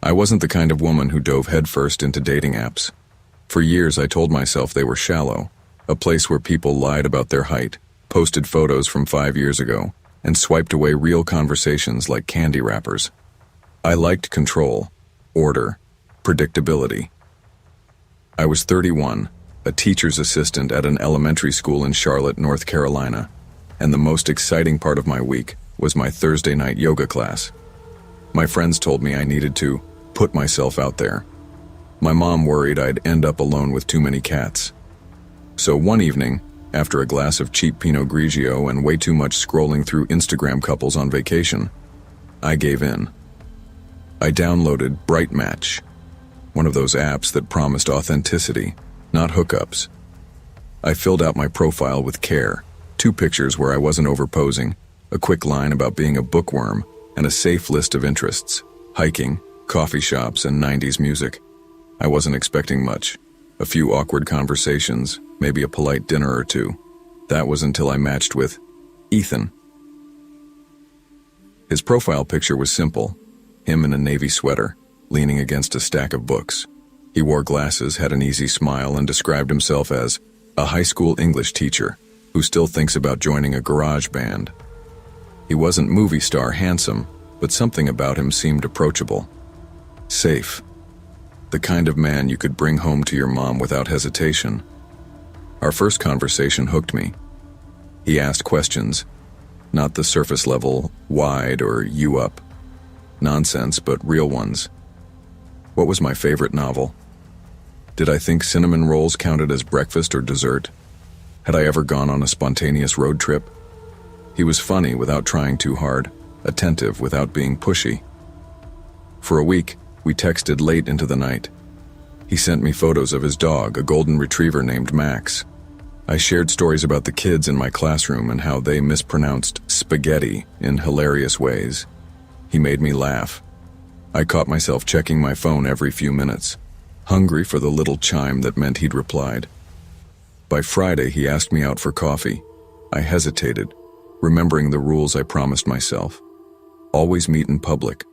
I wasn't the kind of woman who dove headfirst into dating apps. For years I told myself they were shallow, a place where people lied about their height, posted photos from 5 years ago, and swiped away real conversations like candy wrappers. I liked control, order, predictability. I was 31, a teacher's assistant at an elementary school in Charlotte, North Carolina, and the most exciting part of my week was my Thursday night yoga class. My friends told me I needed to put myself out there. My mom worried I'd end up alone with too many cats. So one evening, after a glass of cheap Pinot Grigio and way too much scrolling through Instagram couples on vacation, I gave in. I downloaded Bright Match, one of those apps that promised authenticity, not hookups. I filled out my profile with care, 2 pictures where I wasn't overposing, a quick line about being a bookworm, and a safe list of interests: hiking, coffee shops, and 90s music. I wasn't expecting much. A few awkward conversations, maybe a polite dinner or two. That was until I matched with Ethan. His profile picture was simple, him in a navy sweater, leaning against a stack of books. He wore glasses, had an easy smile, and described himself as a high school English teacher who still thinks about joining a garage band. He wasn't movie star handsome, but something about him seemed approachable. Safe. The kind of man you could bring home to your mom without hesitation. Our first conversation hooked me. He asked questions, not the surface level, wide or you up. Nonsense, but real ones. What was my favorite novel? Did I think cinnamon rolls counted as breakfast or dessert? Had I ever gone on a spontaneous road trip? He was funny without trying too hard, attentive without being pushy. For a week, we texted late into the night. He sent me photos of his dog, a golden retriever named Max. I shared stories about the kids in my classroom and how they mispronounced spaghetti in hilarious ways. He made me laugh. I caught myself checking my phone every few minutes, hungry for the little chime that meant he'd replied. By Friday, he asked me out for coffee. I hesitated, remembering the rules I promised myself. Always meet in public,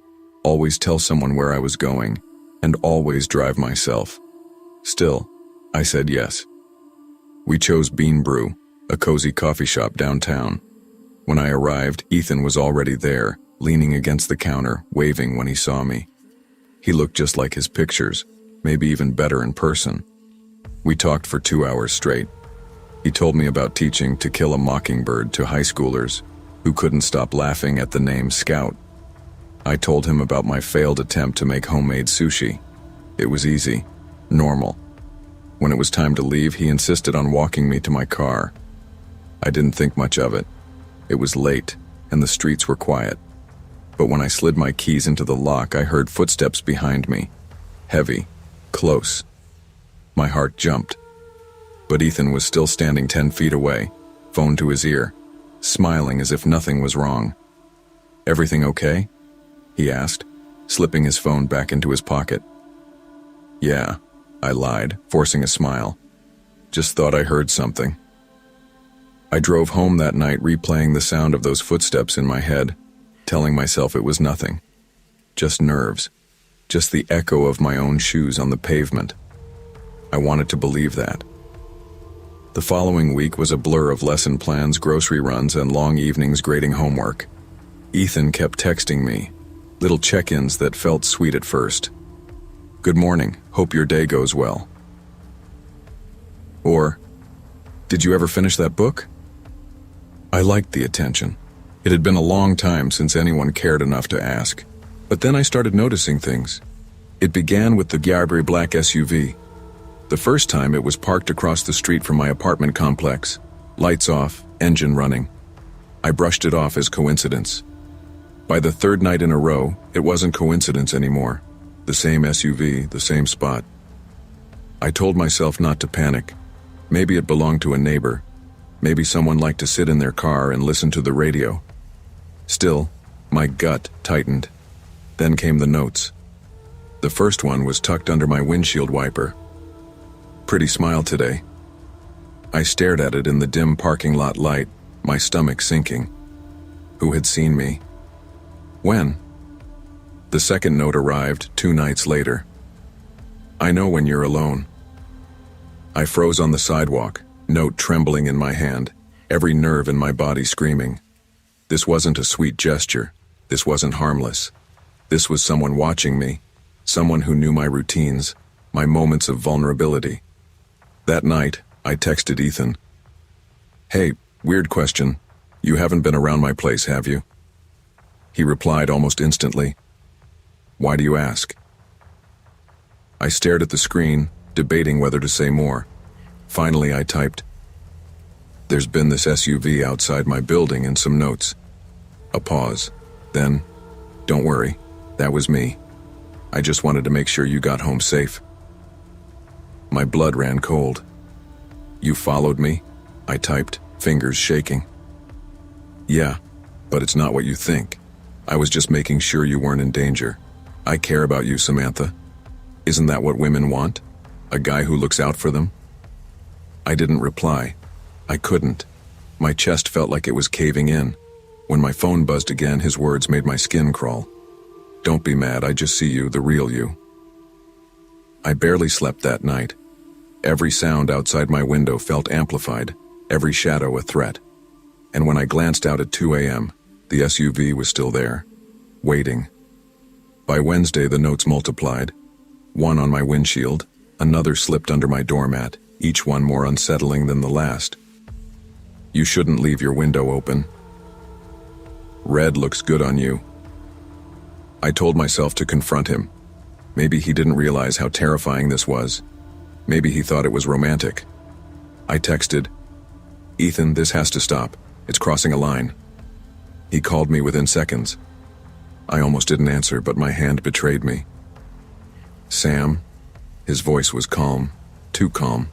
always tell someone where I was going, and always drive myself. Still, I said yes. We chose Bean Brew, a cozy coffee shop downtown. When I arrived, Ethan was already there, leaning against the counter, waving when he saw me. He looked just like his pictures, maybe even better in person. We talked for 2 hours straight. He told me about teaching To Kill a Mockingbird to high schoolers who couldn't stop laughing at the name Scout. I told him about my failed attempt to make homemade sushi. It was easy, normal. When it was time to leave, he insisted on walking me to my car. I didn't think much of it. It was late, and the streets were quiet. But when I slid my keys into the lock, I heard footsteps behind me. Heavy, close. My heart jumped. But Ethan was still standing 10 feet away, phone to his ear, smiling as if nothing was wrong. "Everything okay?" he asked, slipping his phone back into his pocket. "Yeah," I lied, forcing a smile. "Just thought I heard something." I drove home that night replaying the sound of those footsteps in my head, telling myself it was nothing. Just nerves. Just the echo of my own shoes on the pavement. I wanted to believe that. The following week was a blur of lesson plans, grocery runs, and long evenings grading homework. Ethan kept texting me, little check-ins that felt sweet at first. "Good morning, hope your day goes well." Or, "Did you ever finish that book?" I liked the attention. It had been a long time since anyone cared enough to ask. But then I started noticing things. It began with the Gyabri black SUV. The first time it was parked across the street from my apartment complex. Lights off, engine running. I brushed it off as coincidence. By the third night in a row, it wasn't coincidence anymore. The same SUV, the same spot. I told myself not to panic. Maybe it belonged to a neighbor. Maybe someone liked to sit in their car and listen to the radio. Still, my gut tightened. Then came the notes. The first one was tucked under my windshield wiper. "Pretty smile today." I stared at it in the dim parking lot light, my stomach sinking. Who had seen me? When? The second note arrived 2 nights later. I know when you're alone. I froze on the sidewalk, note trembling in my hand, every nerve in my body screaming. This wasn't a sweet gesture. This wasn't harmless. This was someone watching me, someone who knew my routines, my moments of vulnerability. That night, I texted Ethan. Hey, weird question. You haven't been around my place, have you? He replied almost instantly. Why do you ask? I stared at the screen, debating whether to say more. Finally, I typed, There's been this SUV outside my building and some notes. A pause. Then, don't worry, that was me. I just wanted to make sure you got home safe. My blood ran cold. You followed me? I typed, fingers shaking. Yeah, but it's not what you think. I was just making sure you weren't in danger. I care about you, Samantha. Isn't that what women want? A guy who looks out for them? I didn't reply. I couldn't. My chest felt like it was caving in. When my phone buzzed again, his words made my skin crawl. Don't be mad, I just see you, the real you. I barely slept that night. Every sound outside my window felt amplified, every shadow a threat. And when I glanced out at 2 a.m., the SUV was still there, waiting. By Wednesday, the notes multiplied. One on my windshield, another slipped under my doormat, each one more unsettling than the last. You shouldn't leave your window open. Red looks good on you. I told myself to confront him. Maybe he didn't realize how terrifying this was. Maybe he thought it was romantic. I texted, Ethan, this has to stop. It's crossing a line. He called me within seconds. I almost didn't answer, but my hand betrayed me. Sam, his voice was calm, too calm.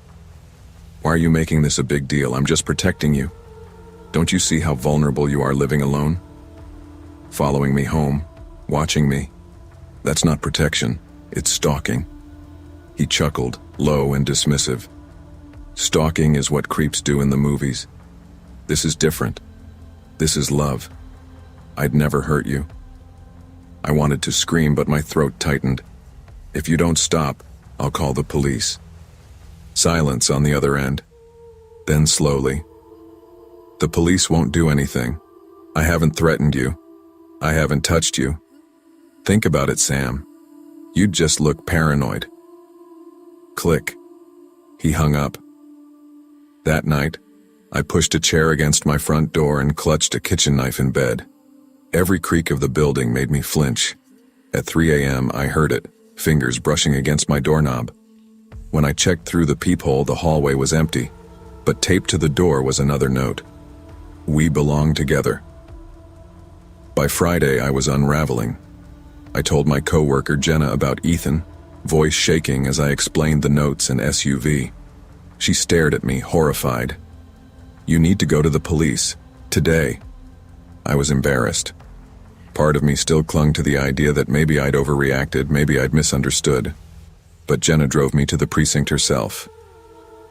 Why are you making this a big deal? I'm just protecting you. Don't you see how vulnerable you are living alone? Following me home, watching me. That's not protection, it's stalking. He chuckled, low and dismissive. Stalking is what creeps do in the movies. This is different. This is love. I'd never hurt you. I wanted to scream, but my throat tightened. If you don't stop, I'll call the police. Silence on the other end. Then slowly. The police won't do anything. I haven't threatened you. I haven't touched you. Think about it, Sam. You'd just look paranoid. Click. He hung up. That night, I pushed a chair against my front door and clutched a kitchen knife in bed. Every creak of the building made me flinch. At 3 a.m., I heard it, fingers brushing against my doorknob. When I checked through the peephole, the hallway was empty, but taped to the door was another note. We belong together. By Friday, I was unraveling. I told my coworker Jenna about Ethan, voice shaking as I explained the notes and SUV. She stared at me, horrified. You need to go to the police, today. I was embarrassed. Part of me still clung to the idea that maybe I'd overreacted, maybe I'd misunderstood. But Jenna drove me to the precinct herself.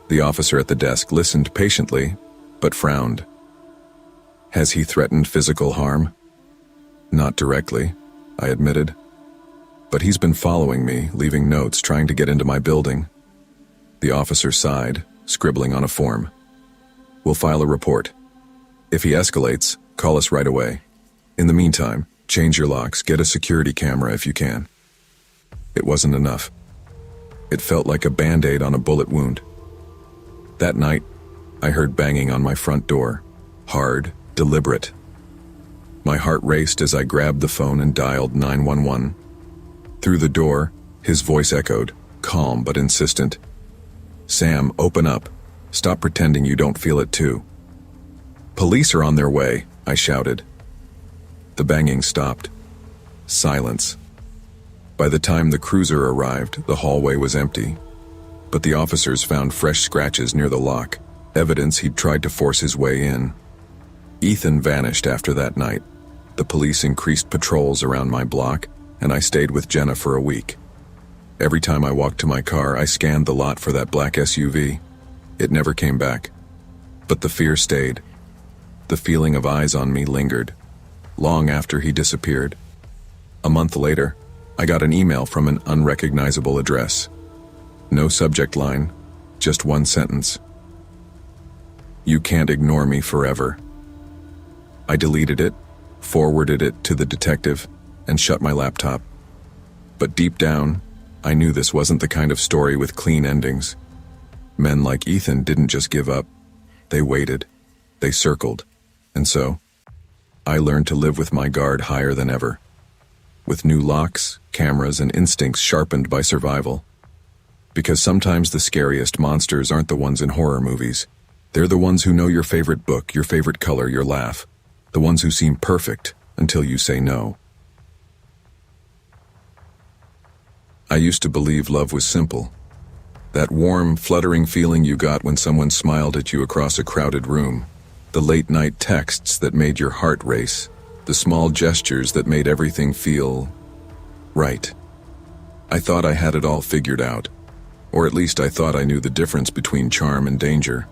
The officer at the desk listened patiently, but frowned. Has he threatened physical harm? Not directly, I admitted. But he's been following me, leaving notes, trying to get into my building. The officer sighed, scribbling on a form. We'll file a report. If he escalates, call us right away. In the meantime, change your locks, get a security camera if you can. It wasn't enough. It felt like a Band-Aid on a bullet wound. That night, I heard banging on my front door. Hard, deliberate. My heart raced as I grabbed the phone and dialed 911. Through the door, his voice echoed, calm but insistent. Sam, open up. Stop pretending you don't feel it too. Police are on their way, I shouted. The banging stopped. Silence. By the time the cruiser arrived, the hallway was empty. But the officers found fresh scratches near the lock, evidence he'd tried to force his way in. Ethan vanished after that night. The police increased patrols around my block, and I stayed with Jenna for a week. Every time I walked to my car, I scanned the lot for that black SUV. It never came back. But the fear stayed. The feeling of eyes on me lingered, long after he disappeared. A month later, I got an email from an unrecognizable address. No subject line, just one sentence. You can't ignore me forever. I deleted it, forwarded it to the detective, and shut my laptop. But deep down, I knew this wasn't the kind of story with clean endings. Men like Ethan didn't just give up. They waited. They circled. And so, I learned to live with my guard higher than ever. With new locks, cameras, and instincts sharpened by survival. Because sometimes the scariest monsters aren't the ones in horror movies. They're the ones who know your favorite book, your favorite color, your laugh. The ones who seem perfect until you say no. I used to believe love was simple. That warm, fluttering feeling you got when someone smiled at you across a crowded room. The late-night texts that made your heart race. The small gestures that made everything feel right. I thought I had it all figured out. Or at least I thought I knew the difference between charm and danger.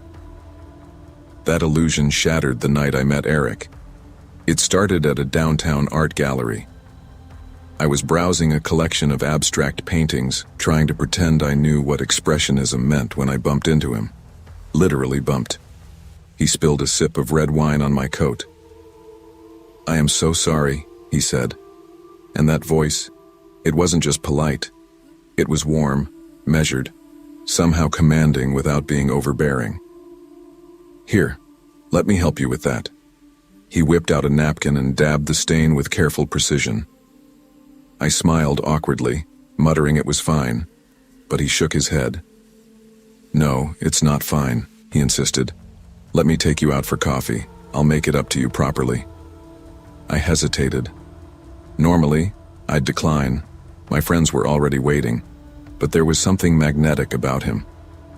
That illusion shattered the night I met Eric. It started at a downtown art gallery. I was browsing a collection of abstract paintings, trying to pretend I knew what expressionism meant when I bumped into him. Literally bumped. He spilled a sip of red wine on my coat. I am so sorry, he said. And that voice, it wasn't just polite. It was warm, measured, somehow commanding without being overbearing. Here, let me help you with that. He whipped out a napkin and dabbed the stain with careful precision. I smiled awkwardly, muttering it was fine, but he shook his head. No, it's not fine, he insisted. Let me take you out for coffee. I'll make it up to you properly. I hesitated. Normally, I'd decline. My friends were already waiting, but there was something magnetic about him.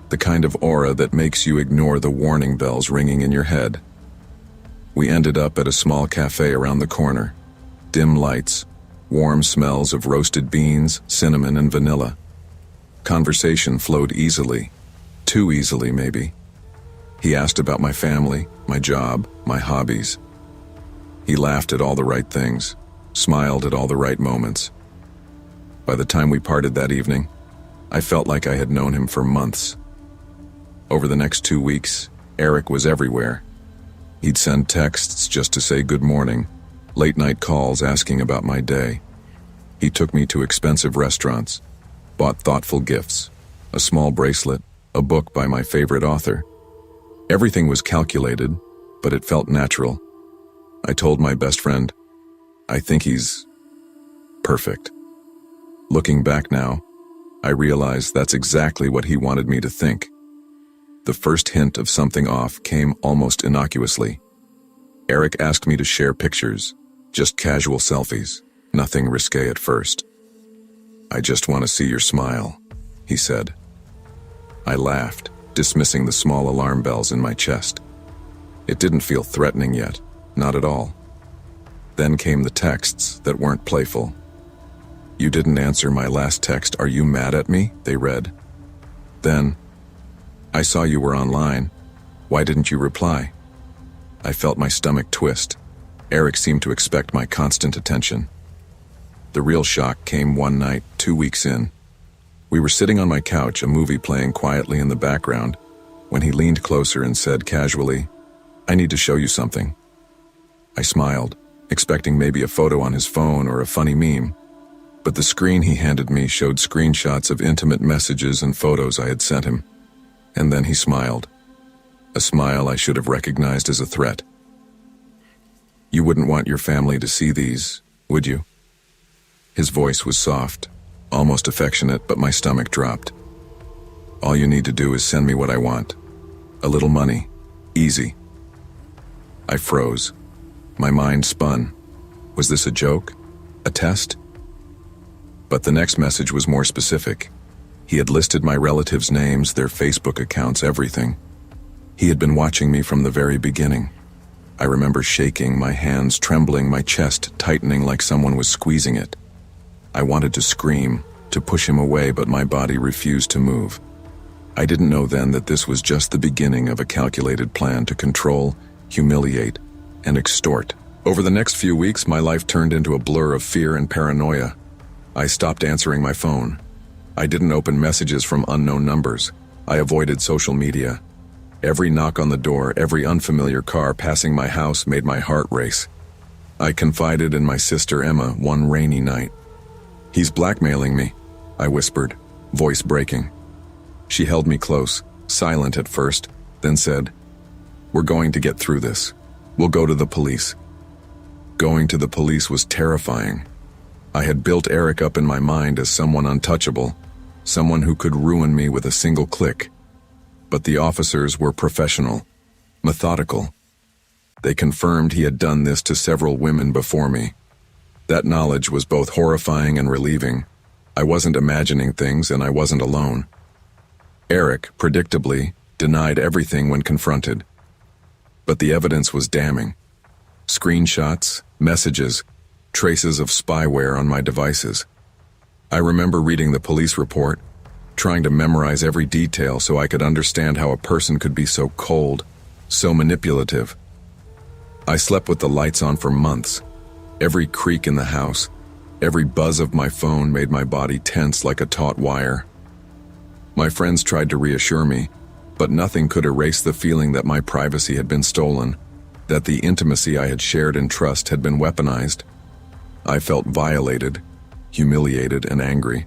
The kind of aura that makes you ignore the warning bells ringing in your head. We ended up at a small cafe around the corner. Dim lights, warm smells of roasted beans, cinnamon, and vanilla. Conversation flowed easily. Too easily, maybe. He asked about my family, my job, my hobbies. He laughed at all the right things, smiled at all the right moments. By the time we parted that evening, I felt like I had known him for months. Over the next 2 weeks, Eric was everywhere. He'd send texts just to say good morning, late-night calls asking about my day. He took me to expensive restaurants, bought thoughtful gifts, a small bracelet, a book by my favorite author. Everything was calculated, but it felt natural. I told my best friend, I think he's perfect. Looking back now, I realize that's exactly what he wanted me to think. The first hint of something off came almost innocuously. Eric asked me to share pictures, just casual selfies, nothing risque at first. I just want to see your smile, he said. I laughed, dismissing the small alarm bells in my chest. It didn't feel threatening yet, not at all. Then came the texts that weren't playful. You didn't answer my last text, are you mad at me? They read. Then, I saw you were online. Why didn't you reply? I felt my stomach twist. Eric seemed to expect my constant attention. The real shock came one night, 2 weeks in. We were sitting on my couch, a movie playing quietly in the background, when he leaned closer and said casually, I need to show you something. I smiled, expecting maybe a photo on his phone or a funny meme. But the screen he handed me showed screenshots of intimate messages and photos I had sent him. And then he smiled. A smile I should have recognized as a threat. You wouldn't want your family to see these, would you? His voice was soft, almost affectionate, but my stomach dropped. All you need to do is send me what I want. A little money. Easy. I froze. My mind spun. Was this a joke? A test? But the next message was more specific. He had listed my relatives' names, their Facebook accounts, everything. He had been watching me from the very beginning. I remember shaking, my hands trembling, my chest tightening like someone was squeezing it. I wanted to scream, to push him away, but my body refused to move. I didn't know then that this was just the beginning of a calculated plan to control, humiliate, and extort. Over the next few weeks, my life turned into a blur of fear and paranoia. I stopped answering my phone. I didn't open messages from unknown numbers. I avoided social media. Every knock on the door, every unfamiliar car passing my house made my heart race. I confided in my sister Emma one rainy night. "He's blackmailing me," I whispered, voice breaking. She held me close, silent at first, then said, "We're going to get through this. We'll go to the police." Going to the police was terrifying. I had built Eric up in my mind as someone untouchable, someone who could ruin me with a single click. But the officers were professional, methodical. They confirmed he had done this to several women before me. That knowledge was both horrifying and relieving. I wasn't imagining things, and I wasn't alone. Eric, predictably, denied everything when confronted. But the evidence was damning. Screenshots, messages, traces of spyware on my devices. I remember reading the police report, trying to memorize every detail so I could understand how a person could be so cold, so manipulative. I slept with the lights on for months. Every creak in the house, every buzz of my phone made my body tense like a taut wire. My friends tried to reassure me, but nothing could erase the feeling that my privacy had been stolen, that the intimacy I had shared in trust had been weaponized. I felt violated, humiliated, and angry.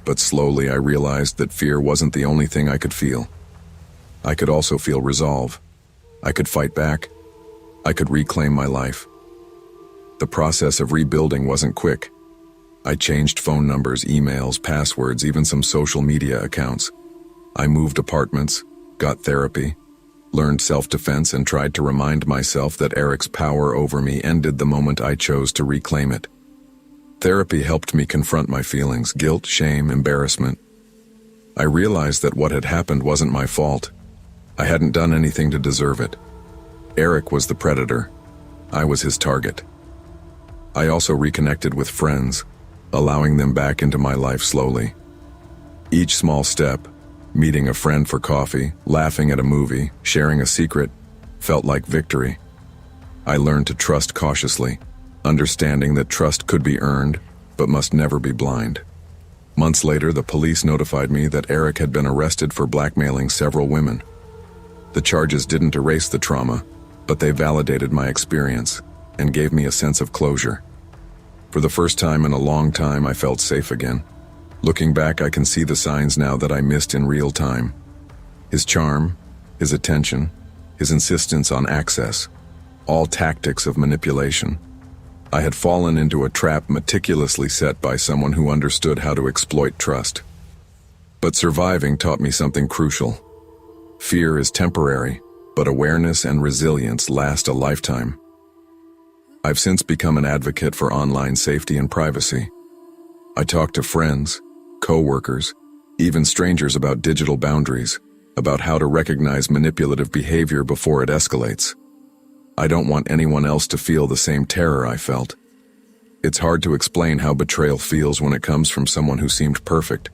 But slowly I realized that fear wasn't the only thing I could feel. I could also feel resolve. I could fight back. I could reclaim my life. The process of rebuilding wasn't quick. I changed phone numbers, emails, passwords, even some social media accounts. I moved apartments, got therapy, learned self-defense, and tried to remind myself that Eric's power over me ended the moment I chose to reclaim it. Therapy helped me confront my feelings, guilt, shame, embarrassment. I realized that what had happened wasn't my fault. I hadn't done anything to deserve it. Eric was the predator. I was his target. I also reconnected with friends, allowing them back into my life slowly. Each small step, meeting a friend for coffee, laughing at a movie, sharing a secret, felt like victory. I learned to trust cautiously, understanding that trust could be earned, but must never be blind. Months later, the police notified me that Eric had been arrested for blackmailing several women. The charges didn't erase the trauma, but they validated my experience and gave me a sense of closure. For the first time in a long time, I felt safe again. Looking back, I can see the signs now that I missed in real time. His charm, his attention, his insistence on access, all tactics of manipulation. I had fallen into a trap meticulously set by someone who understood how to exploit trust. But surviving taught me something crucial. Fear is temporary, but awareness and resilience last a lifetime. I've since become an advocate for online safety and privacy. I talk to friends, co-workers, even strangers about digital boundaries, about how to recognize manipulative behavior before it escalates. I don't want anyone else to feel the same terror I felt. It's hard to explain how betrayal feels when it comes from someone who seemed perfect.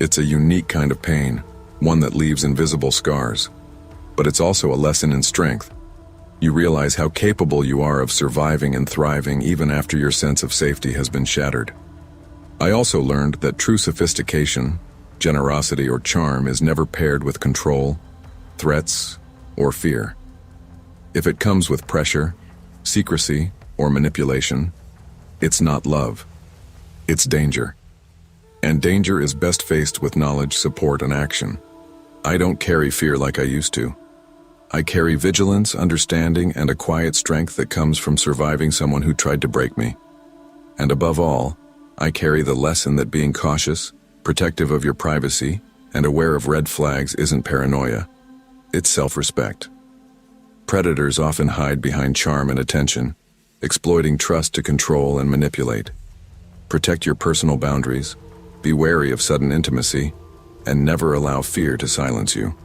It's a unique kind of pain, one that leaves invisible scars. But it's also a lesson in strength. You realize how capable you are of surviving and thriving even after your sense of safety has been shattered. I also learned that true sophistication, generosity, or charm is never paired with control, threats, or fear. If it comes with pressure, secrecy, or manipulation, it's not love. It's danger. And danger is best faced with knowledge, support, and action. I don't carry fear like I used to. I carry vigilance, understanding, and a quiet strength that comes from surviving someone who tried to break me. And above all, I carry the lesson that being cautious, protective of your privacy, and aware of red flags isn't paranoia. It's self-respect. Predators often hide behind charm and attention, exploiting trust to control and manipulate. Protect your personal boundaries, be wary of sudden intimacy, and never allow fear to silence you.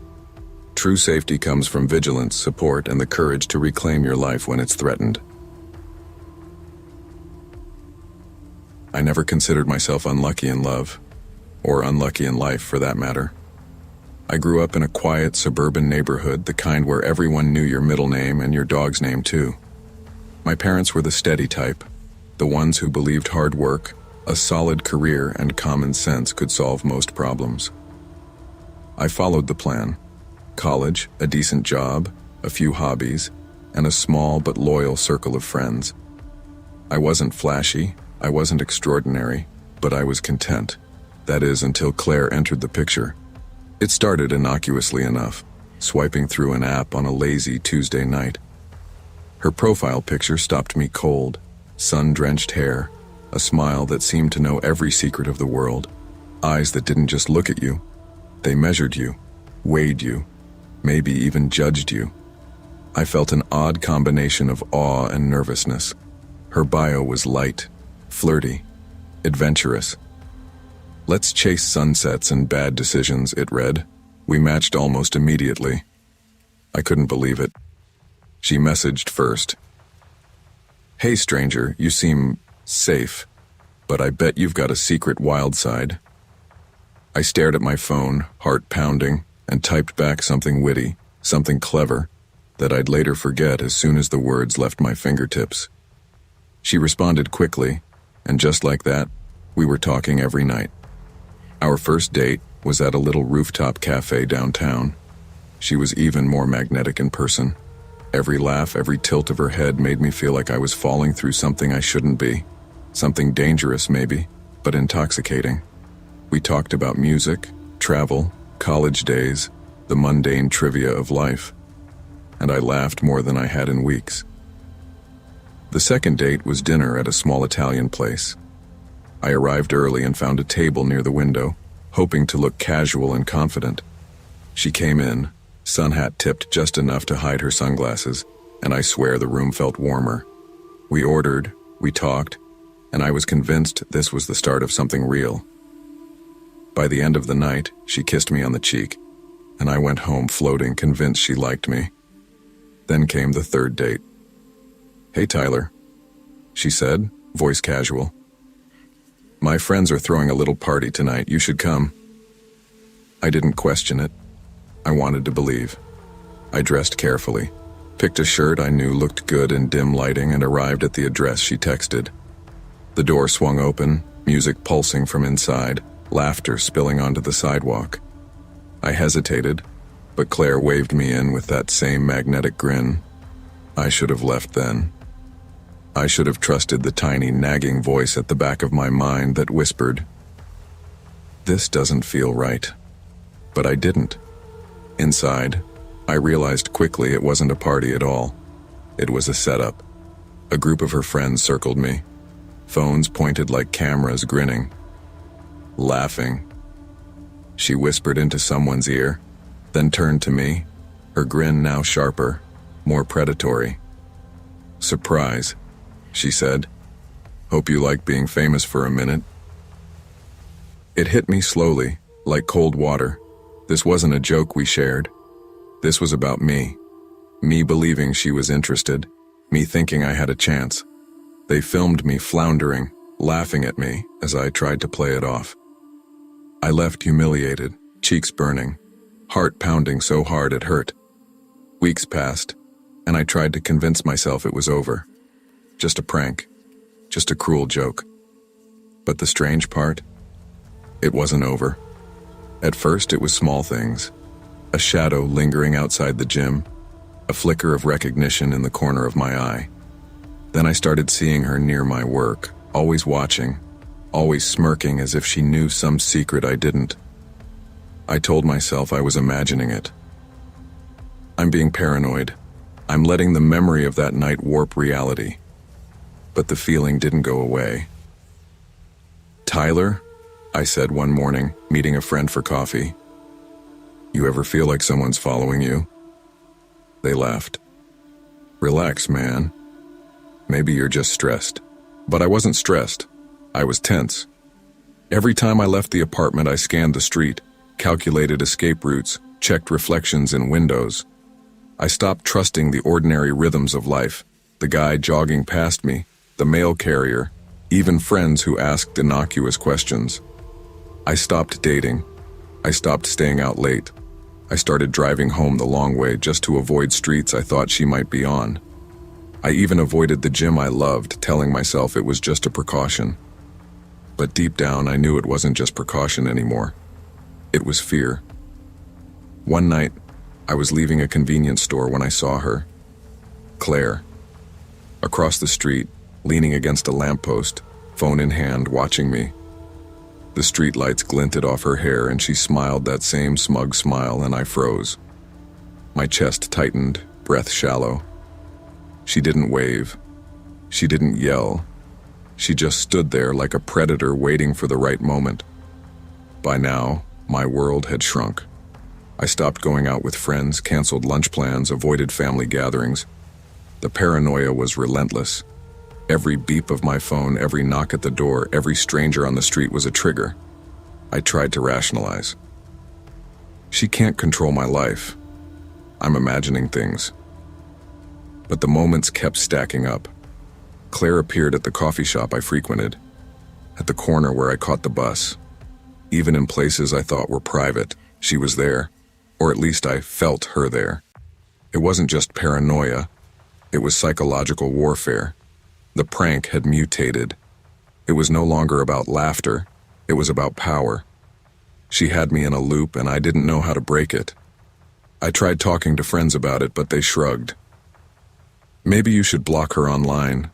True safety comes from vigilance, support, and the courage to reclaim your life when it's threatened. I never considered myself unlucky in love, or unlucky in life for that matter. I grew up in a quiet suburban neighborhood, the kind where everyone knew your middle name and your dog's name too. My parents were the steady type, the ones who believed hard work, a solid career, and common sense could solve most problems. I followed the plan. College, a decent job, a few hobbies, and a small but loyal circle of friends. I wasn't flashy, I wasn't extraordinary, but I was content. That is, until Claire entered the picture. It started innocuously enough, swiping through an app on a lazy Tuesday night. Her profile picture stopped me cold. Sun-drenched hair, a smile that seemed to know every secret of the world, eyes that didn't just look at you. They measured you, weighed you, maybe even judged you. I felt an odd combination of awe and nervousness. Her bio was light, flirty, adventurous. "Let's chase sunsets and bad decisions," it read. We matched almost immediately. I couldn't believe it. She messaged first. "Hey stranger, you seem safe, but I bet you've got a secret wild side." I stared at my phone, heart pounding, and typed back something witty, something clever, that I'd later forget as soon as the words left my fingertips. She responded quickly, and just like that, we were talking every night. Our first date was at a little rooftop cafe downtown. She was even more magnetic in person. Every laugh, every tilt of her head made me feel like I was falling through something I shouldn't be. Something dangerous, maybe, but intoxicating. We talked about music, travel, college days, the mundane trivia of life. And I laughed more than I had in weeks. The second date was dinner at a small Italian place. I arrived early and found a table near the window, hoping to look casual and confident. She came in, sun hat tipped just enough to hide her sunglasses, and I swear the room felt warmer. We ordered, we talked, and I was convinced this was the start of something real. By the end of the night, she kissed me on the cheek, and I went home floating, convinced she liked me. Then came the third date. "Hey Tyler," she said, voice casual. "My friends are throwing a little party tonight, you should come." I didn't question it. I wanted to believe. I dressed carefully, picked a shirt I knew looked good in dim lighting, and arrived at the address she texted. The door swung open, music pulsing from inside, laughter spilling onto the sidewalk. I hesitated, but Claire waved me in with that same magnetic grin. I should have left then. I should have trusted the tiny nagging voice at the back of my mind that whispered, "This doesn't feel right." But I didn't. Inside, I realized quickly it wasn't a party at all. It was a setup. A group of her friends circled me, phones pointed like cameras, grinning, laughing. She whispered into someone's ear, then turned to me, her grin now sharper, more predatory. "Surprise," she said. "Hope you like being famous for a minute." It hit me slowly, like cold water. This wasn't a joke we shared. This was about me. Me believing she was interested. Me thinking I had a chance. They filmed me floundering, laughing at me as I tried to play it off. I left humiliated, cheeks burning, heart pounding so hard it hurt. Weeks passed, and I tried to convince myself it was over. Just a prank. Just a cruel joke. But the strange part? It wasn't over. At first it was small things. A shadow lingering outside the gym. A flicker of recognition in the corner of my eye. Then I started seeing her near my work, always watching, always smirking as if she knew some secret I didn't. I told myself I was imagining it. I'm being paranoid. I'm letting the memory of that night warp reality. But the feeling didn't go away. "Tyler," I said one morning, meeting a friend for coffee. "You ever feel like someone's following you?" They laughed. "Relax, man. Maybe you're just stressed." But I wasn't stressed. I was tense. Every time I left the apartment, I scanned the street, calculated escape routes, checked reflections in windows. I stopped trusting the ordinary rhythms of life, the guy jogging past me, the mail carrier, even friends who asked innocuous questions. I stopped dating. I stopped staying out late. I started driving home the long way just to avoid streets I thought she might be on. I even avoided the gym I loved, telling myself it was just a precaution. But deep down, I knew it wasn't just precaution anymore. It was fear. One night, I was leaving a convenience store when I saw her. Claire. Across the street, leaning against a lamppost, phone in hand, watching me. The streetlights glinted off her hair and she smiled that same smug smile, and I froze. My chest tightened, breath shallow. She didn't wave. She didn't yell. She just stood there like a predator waiting for the right moment. By now, my world had shrunk. I stopped going out with friends, canceled lunch plans, avoided family gatherings. The paranoia was relentless. Every beep of my phone, every knock at the door, every stranger on the street was a trigger. I tried to rationalize. She can't control my life. I'm imagining things. But the moments kept stacking up. Claire appeared at the coffee shop I frequented, at the corner where I caught the bus. Even in places I thought were private, she was there, or at least I felt her there. It wasn't just paranoia, it was psychological warfare. The prank had mutated. It was no longer about laughter, it was about power. She had me in a loop and I didn't know how to break it. I tried talking to friends about it, but they shrugged. Maybe you should block her online.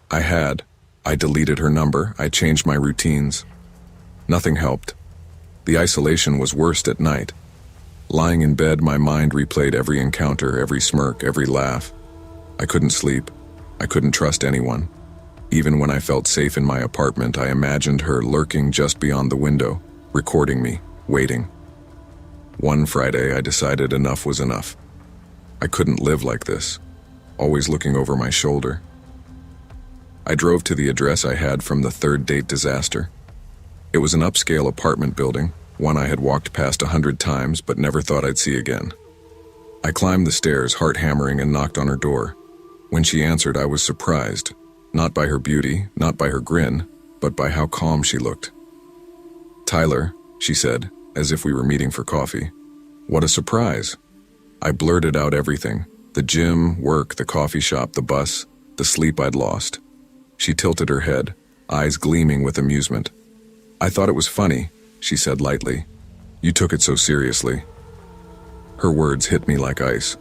I had. I deleted her number, I changed my routines. Nothing helped. The isolation was worst at night. Lying in bed, my mind replayed every encounter, every smirk, every laugh. I couldn't sleep. I couldn't trust anyone. Even when I felt safe in my apartment, I imagined her lurking just beyond the window, recording me, waiting. One Friday, I decided enough was enough. I couldn't live like this, always looking over my shoulder. I drove to the address I had from the third date disaster. It was an upscale apartment building, one I had walked past 100 times but never thought I'd see again. I climbed the stairs, heart hammering, and knocked on her door. When she answered, I was surprised, not by her beauty, not by her grin, but by how calm she looked. "Tyler," she said, as if we were meeting for coffee. "What a surprise." I blurted out everything: the gym, work, the coffee shop, the bus, the sleep I'd lost. She tilted her head, eyes gleaming with amusement. "I thought it was funny," she said lightly. "You took it so seriously." Her words hit me like ice.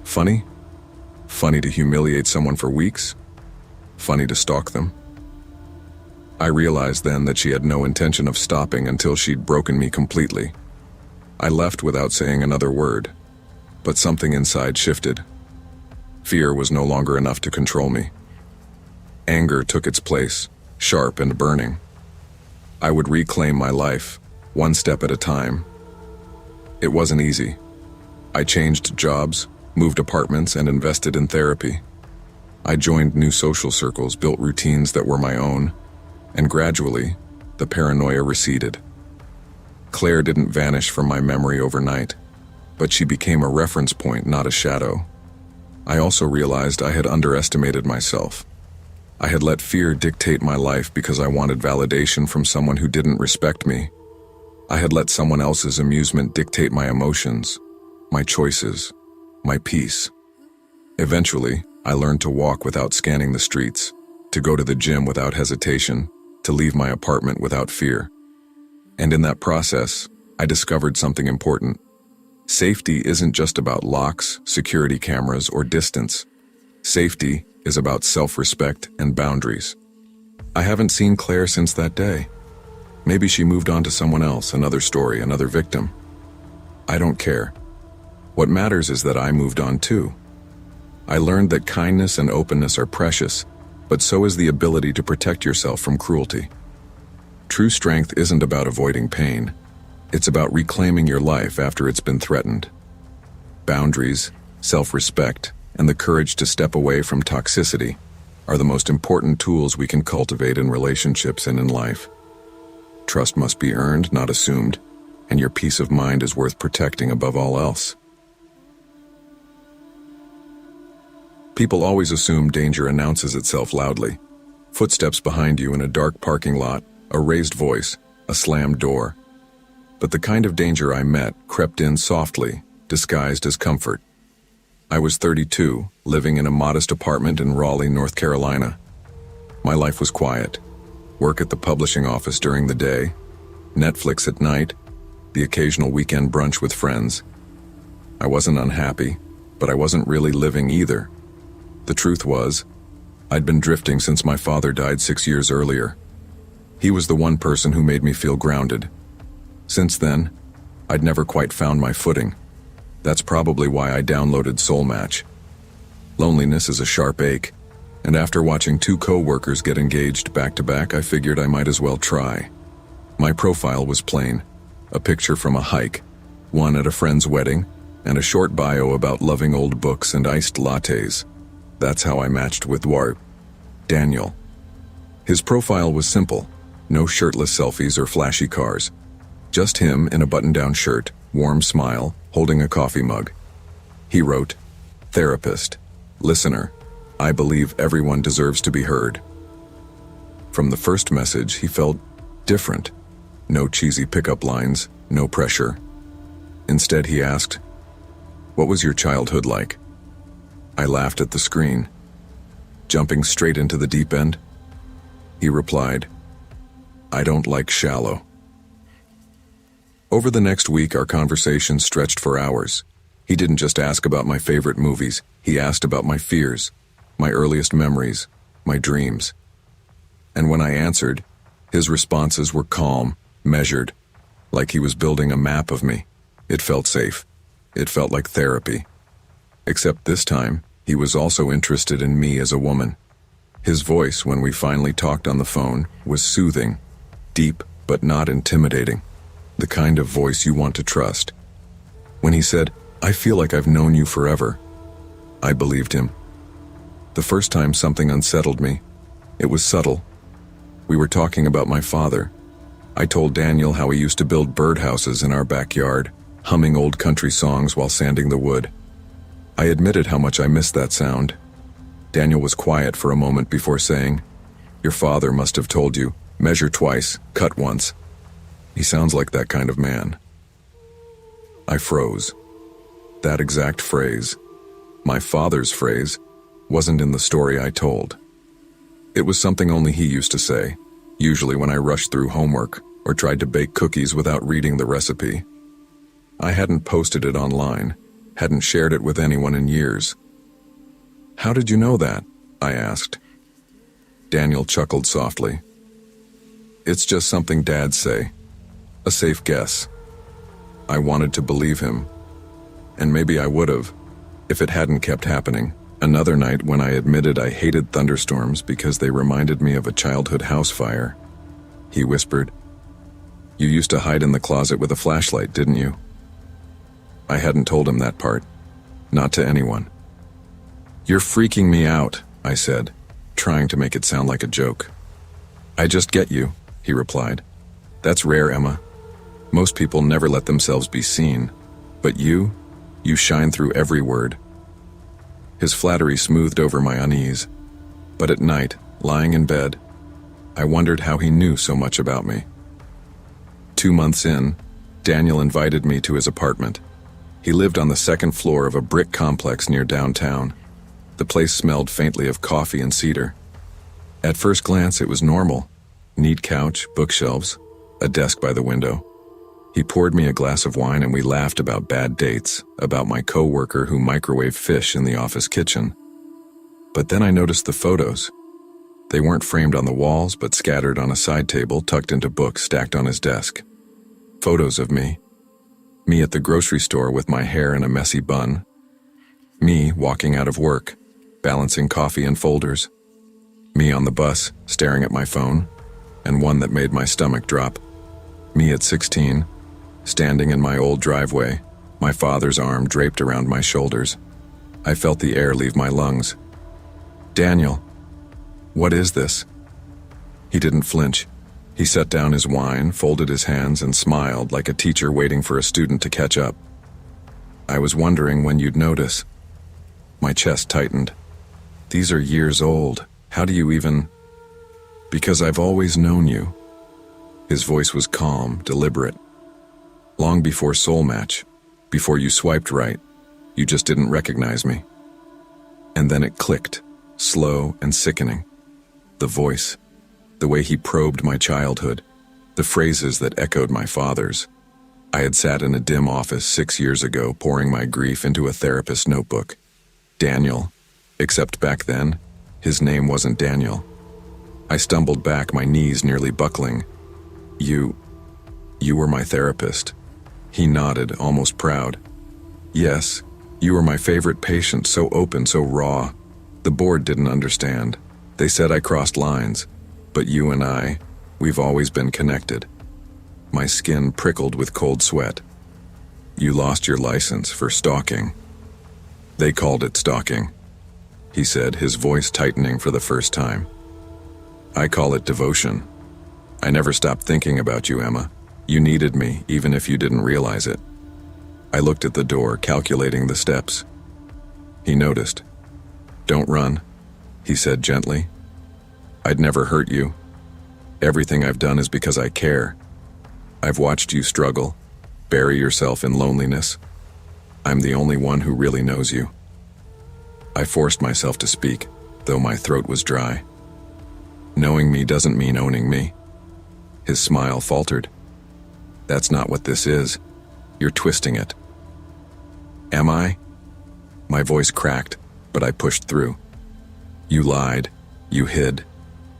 Funny? Funny to humiliate someone for weeks? Funny to stalk them? I realized then that she had no intention of stopping until she'd broken me completely. I left without saying another word, but something inside shifted. Fear was no longer enough to control me. Anger took its place, sharp and burning. I would reclaim my life, one step at a time. It wasn't easy. I changed jobs, moved apartments, and invested in therapy. I joined new social circles, built routines that were my own, and gradually, the paranoia receded. Claire didn't vanish from my memory overnight, but she became a reference point, not a shadow. I also realized I had underestimated myself. I had let fear dictate my life because I wanted validation from someone who didn't respect me. I had let someone else's amusement dictate my emotions, my choices, my peace. Eventually, I learned to walk without scanning the streets, to go to the gym without hesitation, to leave my apartment without fear. And in that process, I discovered something important. Safety isn't just about locks, security cameras, or distance. Safety is about self-respect and boundaries. I haven't seen Claire since that day. Maybe she moved on to someone else, another story, another victim. I don't care. What matters is that I moved on too. I learned that kindness and openness are precious, but so is the ability to protect yourself from cruelty. True strength isn't about avoiding pain. It's about reclaiming your life after it's been threatened. Boundaries, self-respect, and the courage to step away from toxicity are the most important tools we can cultivate in relationships and in life. Trust must be earned, not assumed, and your peace of mind is worth protecting above all else. People always assume danger announces itself loudly. Footsteps behind you in a dark parking lot, a raised voice, a slammed door. But the kind of danger I met crept in softly, disguised as comfort. I was 32, living in a modest apartment in Raleigh, North Carolina. My life was quiet. Work at the publishing office during the day, Netflix at night, the occasional weekend brunch with friends. I wasn't unhappy, but I wasn't really living either. The truth was, I'd been drifting since my father died 6 years earlier. He was the one person who made me feel grounded. Since then, I'd never quite found my footing. That's probably why I downloaded Soul Match. Loneliness is a sharp ache, and after watching 2 co-workers get engaged back-to-back, I figured I might as well try. My profile was plain, a picture from a hike, one at a friend's wedding, and a short bio about loving old books and iced lattes. That's how I matched with Daniel. His profile was simple, no shirtless selfies or flashy cars. Just him in a button-down shirt, warm smile, holding a coffee mug. He wrote, "Therapist, listener, I believe everyone deserves to be heard." From the first message, he felt different. No cheesy pickup lines, no pressure. Instead, he asked, "What was your childhood like?" I laughed at the screen. "Jumping straight into the deep end?" He replied, "I don't like shallow." Over the next week, our conversation stretched for hours. He didn't just ask about my favorite movies, he asked about my fears, my earliest memories, my dreams. And when I answered, his responses were calm, measured, like he was building a map of me. It felt safe. It felt like therapy. Except this time, he was also interested in me as a woman. His voice, when we finally talked on the phone, was soothing, deep but not intimidating. The kind of voice you want to trust. When he said, "I feel like I've known you forever," I believed him. The first time something unsettled me, it was subtle. We were talking about my father. I told Daniel how he used to build birdhouses in our backyard, humming old country songs while sanding the wood. I admitted how much I missed that sound. Daniel was quiet for a moment before saying, "Your father must have told you, measure twice, cut once." He sounds like that kind of man. I froze. That exact phrase, my father's phrase, wasn't in the story I told. It was something only he used to say, usually when I rushed through homework or tried to bake cookies without reading the recipe. I hadn't posted it online, hadn't shared it with anyone in years. "How did you know that?" I asked. Daniel chuckled softly. "It's just something dads say. A safe guess." I wanted to believe him. And maybe I would have, if it hadn't kept happening. Another night when I admitted I hated thunderstorms because they reminded me of a childhood house fire, he whispered, "You used to hide in the closet with a flashlight, didn't you?" I hadn't told him that part. Not to anyone. "You're freaking me out," I said, trying to make it sound like a joke. "I just get you," he replied. "That's rare, Emma. Most people never let themselves be seen. But you shine through every word." His flattery smoothed over my unease. But at night, lying in bed, I wondered how he knew so much about me. 2 months in, Daniel invited me to his apartment. He lived on the second floor of a brick complex near downtown. The place smelled faintly of coffee and cedar. At first glance, it was normal. Neat couch, bookshelves, a desk by the window. He poured me a glass of wine and we laughed about bad dates, about my co-worker who microwaved fish in the office kitchen. But then I noticed the photos. They weren't framed on the walls, but scattered on a side table tucked into books stacked on his desk. Photos of me. Me at the grocery store with my hair in a messy bun. Me walking out of work, balancing coffee and folders. Me on the bus, staring at my phone, and one that made my stomach drop. Me at 16, standing in my old driveway, my father's arm draped around my shoulders. I felt the air leave my lungs. "Daniel, what is this?" He didn't flinch. He set down his wine, folded his hands, and smiled like a teacher waiting for a student to catch up. "I was wondering when you'd notice." My chest tightened. "These are years old. How do you even—" "Because I've always known you." His voice was calm, deliberate. "Long before Soul Match, before you swiped right, You just didn't recognize me." And then it clicked, slow and sickening. The voice, the way he probed my childhood, the phrases that echoed my father's. I had sat in a dim office 6 years ago pouring my grief into a therapist's notebook. Daniel, except back then, his name wasn't Daniel. I stumbled back, my knees nearly buckling. You were my therapist." He nodded, almost proud. "Yes, you were my favorite patient, so open, so raw. The board didn't understand. They said I crossed lines. But you and we've always been connected." My skin prickled with cold sweat. "You lost your license for stalking." "They called it stalking," he said, his voice tightening for the first time. "I call it devotion. I never stopped thinking about you, Emma. You needed me, even if you didn't realize it." I looked at the door, calculating the steps. He noticed. "Don't run," he said gently. "I'd never hurt you. Everything I've done is because I care. I've watched you struggle, bury yourself in loneliness. I'm the only one who really knows you." I forced myself to speak, though my throat was dry. "Knowing me doesn't mean owning me." His smile faltered. "That's not what this is. You're twisting it." "Am I?" My voice cracked, but I pushed through. "You lied. You hid.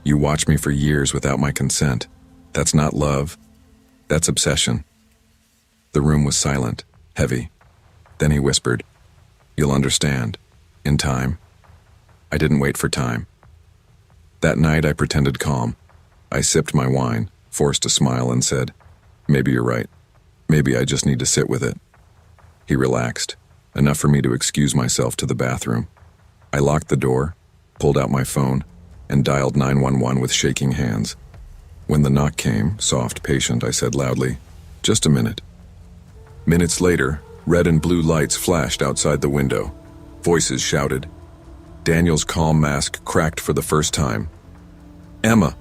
You watched me for years without my consent. That's not love. That's obsession." The room was silent, heavy. Then he whispered, "You'll understand. In time." I didn't wait for time. That night I pretended calm. I sipped my wine, forced a smile, and said, "Maybe you're right. Maybe I just need to sit with it." He relaxed, enough for me to excuse myself to the bathroom. I locked the door, pulled out my phone, and dialed 911 with shaking hands. When the knock came, soft, patient, I said loudly, "Just a minute." Minutes later, red and blue lights flashed outside the window. Voices shouted. Daniel's calm mask cracked for the first time. "Emma,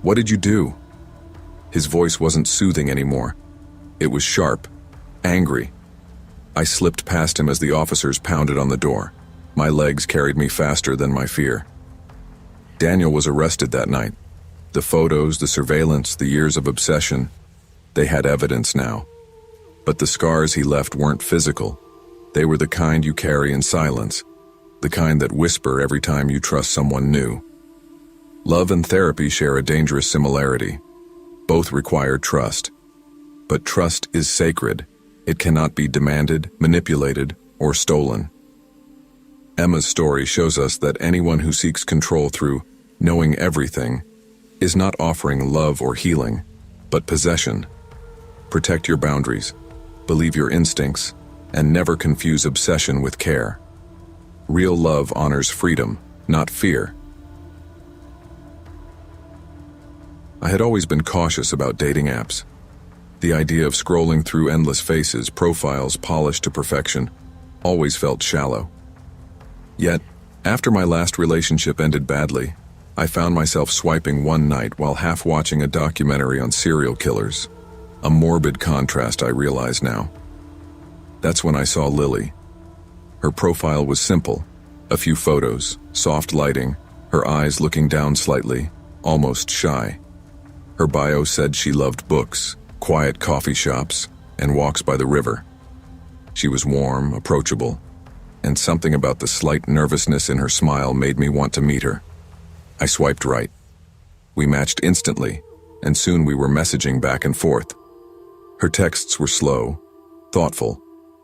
what did you do?" His voice wasn't soothing anymore. It was sharp, angry. I slipped past him as the officers pounded on the door. My legs carried me faster than my fear. Daniel was arrested that night. The photos, the surveillance, the years of obsession, they had evidence now. But the scars he left weren't physical. They were the kind you carry in silence, the kind that whisper every time you trust someone new. Love and therapy share a dangerous similarity. Both require trust. But trust is sacred. It cannot be demanded, manipulated, or stolen. Emma's story shows us that anyone who seeks control through knowing everything is not offering love or healing, but possession. Protect your boundaries, believe your instincts, and never confuse obsession with care. Real love honors freedom, not fear. I had always been cautious about dating apps. The idea of scrolling through endless faces, profiles polished to perfection, always felt shallow. Yet, after my last relationship ended badly, I found myself swiping one night while half watching a documentary on serial killers. A morbid contrast, I realize now. That's when I saw Lily. Her profile was simple. A few photos, soft lighting, her eyes looking down slightly, almost shy. Her bio said she loved books, quiet coffee shops, and walks by the river. She was warm, approachable, and something about the slight nervousness in her smile made me want to meet her. I swiped right. We matched instantly, and soon we were messaging back and forth. Her texts were slow, thoughtful,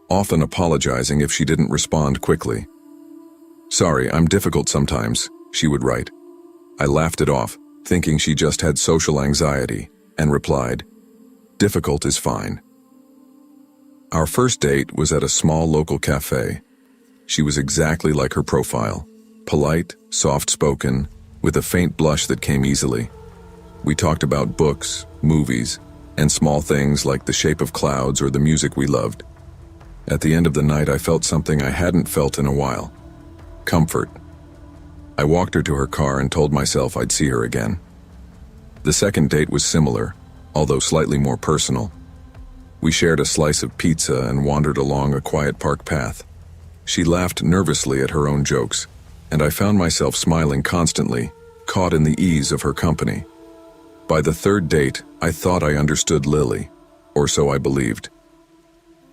often apologizing if she didn't respond quickly. "Sorry, I'm difficult sometimes," she would write. I laughed it off, thinking she just had social anxiety, and replied, "Difficult is fine." Our first date was at a small local cafe. She was exactly like her profile, polite, soft-spoken, with a faint blush that came easily. We talked about books, movies, and small things like the shape of clouds or the music we loved. At the end of the night, I felt something I hadn't felt in a while. Comfort. I walked her to her car and told myself I'd see her again. The second date was similar, although slightly more personal. We shared a slice of pizza and wandered along a quiet park path. She laughed nervously at her own jokes, and I found myself smiling constantly, caught in the ease of her company. By the third date, I thought I understood Lily, or so I believed.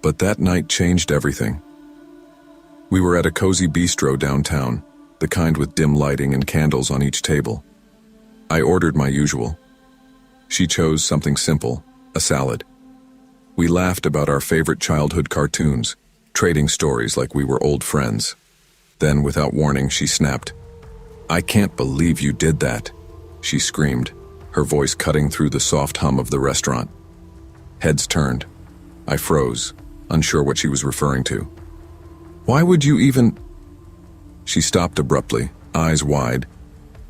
But that night changed everything. We were at a cozy bistro downtown, the kind with dim lighting and candles on each table. I ordered my usual. She chose something simple, a salad. We laughed about our favorite childhood cartoons, trading stories like we were old friends. Then, without warning, she snapped. "I can't believe you did that," she screamed, her voice cutting through the soft hum of the restaurant. Heads turned. I froze, unsure what she was referring to. "Why would you even—" She stopped abruptly, eyes wide,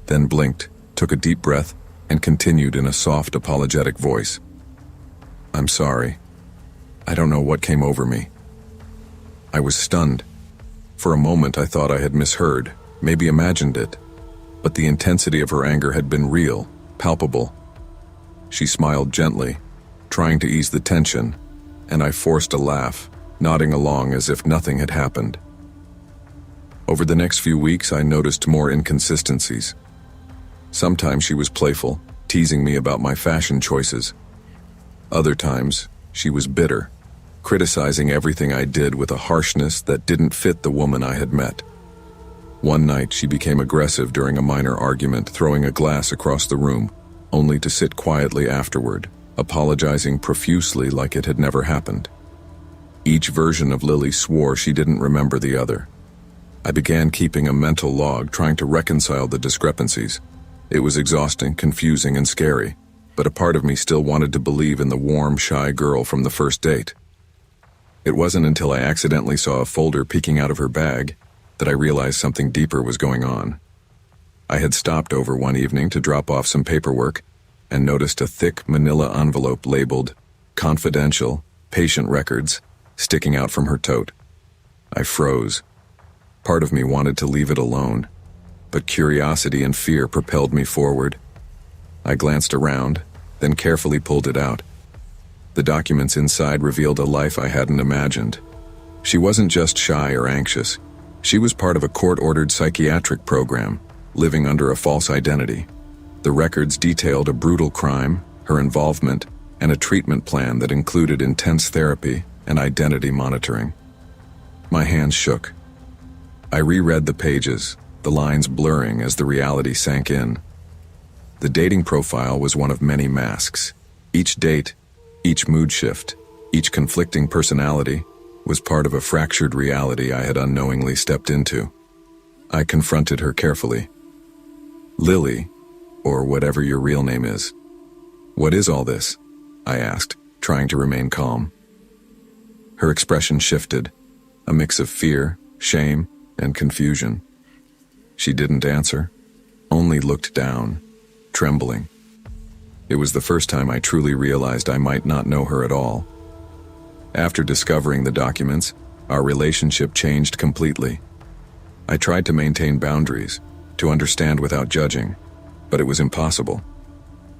then blinked, took a deep breath, and continued in a soft, apologetic voice. "I'm sorry. I don't know what came over me." I was stunned. For a moment I thought I had misheard, maybe imagined it, but the intensity of her anger had been real, palpable. She smiled gently, trying to ease the tension, and I forced a laugh, nodding along as if nothing had happened. Over the next few weeks, I noticed more inconsistencies. Sometimes she was playful, teasing me about my fashion choices. Other times, she was bitter, criticizing everything I did with a harshness that didn't fit the woman I had met. One night, she became aggressive during a minor argument, throwing a glass across the room, only to sit quietly afterward, apologizing profusely like it had never happened. Each version of Lily swore she didn't remember the other. I began keeping a mental log, trying to reconcile the discrepancies. It was exhausting, confusing, and scary, but a part of me still wanted to believe in the warm, shy girl from the first date. It wasn't until I accidentally saw a folder peeking out of her bag that I realized something deeper was going on. I had stopped over one evening to drop off some paperwork and noticed a thick manila envelope labeled "Confidential, Patient Records" sticking out from her tote. I froze. Part of me wanted to leave it alone, but curiosity and fear propelled me forward. I glanced around, then carefully pulled it out. The documents inside revealed a life I hadn't imagined. She wasn't just shy or anxious. She was part of a court-ordered psychiatric program, living under a false identity. The records detailed a brutal crime, her involvement, and a treatment plan that included intense therapy and identity monitoring. My hands shook. I reread the pages, the lines blurring as the reality sank in. The dating profile was one of many masks. Each date, each mood shift, each conflicting personality was part of a fractured reality I had unknowingly stepped into. I confronted her carefully. "Lily, or whatever your real name is, what is all this?" I asked, trying to remain calm. Her expression shifted, a mix of fear, shame, and confusion. She didn't answer, only looked down, trembling. It was the first time I truly realized I might not know her at all. After discovering the documents, our relationship changed completely. I tried to maintain boundaries, to understand without judging, but it was impossible.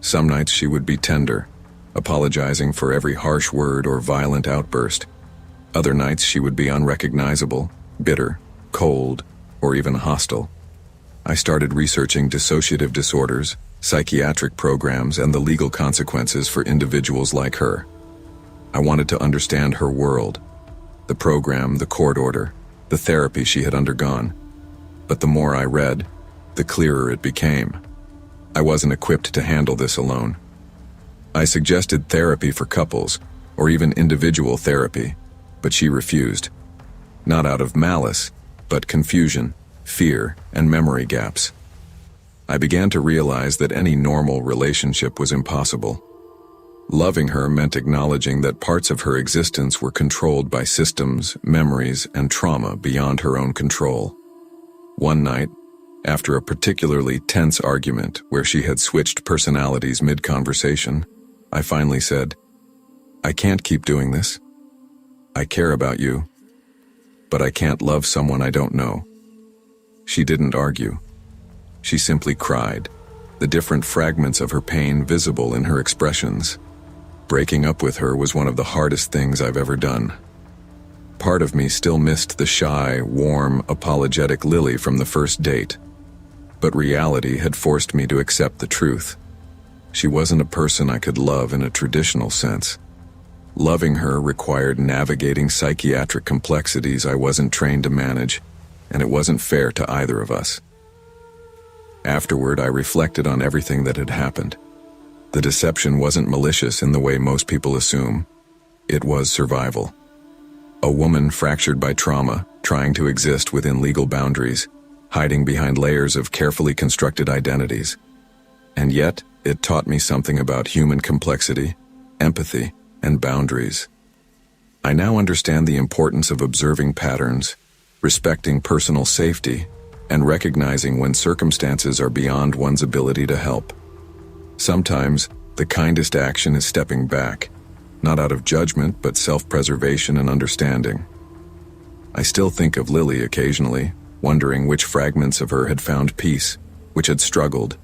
Some nights she would be tender, apologizing for every harsh word or violent outburst. Other nights she would be unrecognizable, bitter, cold, or even hostile. I started researching dissociative disorders, psychiatric programs, and the legal consequences for individuals like her. I wanted to understand her world, the program, the court order, the therapy she had undergone. But the more I read, the clearer it became. I wasn't equipped to handle this alone. I suggested therapy for couples, or even individual therapy, but she refused. Not out of malice, but confusion, fear, and memory gaps. I began to realize that any normal relationship was impossible. Loving her meant acknowledging that parts of her existence were controlled by systems, memories, and trauma beyond her own control. One night, after a particularly tense argument where she had switched personalities mid-conversation, I finally said, "I can't keep doing this. I care about you, but I can't love someone I don't know." She didn't argue. She simply cried, the different fragments of her pain visible in her expressions. Breaking up with her was one of the hardest things I've ever done. Part of me still missed the shy, warm, apologetic Lily from the first date. But reality had forced me to accept the truth. She wasn't a person I could love in a traditional sense. Loving her required navigating psychiatric complexities I wasn't trained to manage, and it wasn't fair to either of us. Afterward, I reflected on everything that had happened. The deception wasn't malicious in the way most people assume. It was survival. A woman fractured by trauma, trying to exist within legal boundaries, hiding behind layers of carefully constructed identities. And yet, it taught me something about human complexity, empathy, and boundaries. I now understand the importance of observing patterns, respecting personal safety, and recognizing when circumstances are beyond one's ability to help. Sometimes, the kindest action is stepping back, not out of judgment but self-preservation and understanding. I still think of Lily occasionally, wondering which fragments of her had found peace, which had struggled,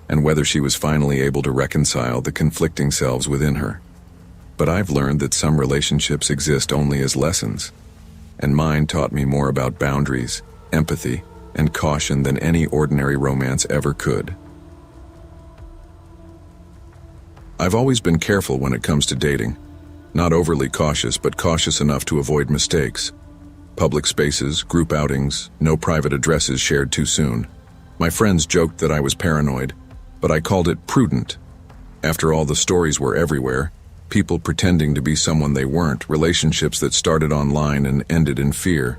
and whether she was finally able to reconcile the conflicting selves within her. But I've learned that some relationships exist only as lessons, and mine taught me more about boundaries, empathy, and caution than any ordinary romance ever could. I've always been careful when it comes to dating. Not overly cautious, but cautious enough to avoid mistakes. Public spaces, group outings, no private addresses shared too soon. My friends joked that I was paranoid, but I called it prudent. After all, the stories were everywhere. People pretending to be someone they weren't, relationships that started online and ended in fear.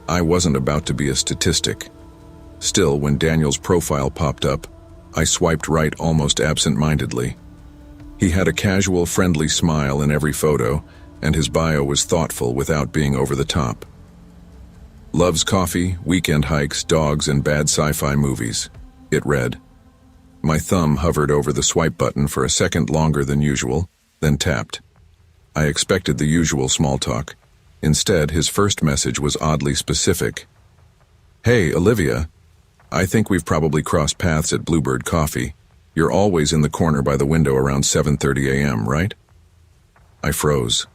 I wasn't about to be a statistic. Still, when Daniel's profile popped up, I swiped right almost absent-mindedly. He had a casual, friendly smile in every photo, and his bio was thoughtful without being over the top. Loves coffee, weekend hikes, dogs, and bad sci-fi movies, it read. My thumb hovered over the swipe button for a second longer than usual, then tapped. I expected the usual small talk. Instead, his first message was oddly specific. Hey, Olivia. I think we've probably crossed paths at Bluebird Coffee. You're always in the corner by the window around 7:30 a.m., right? I froze.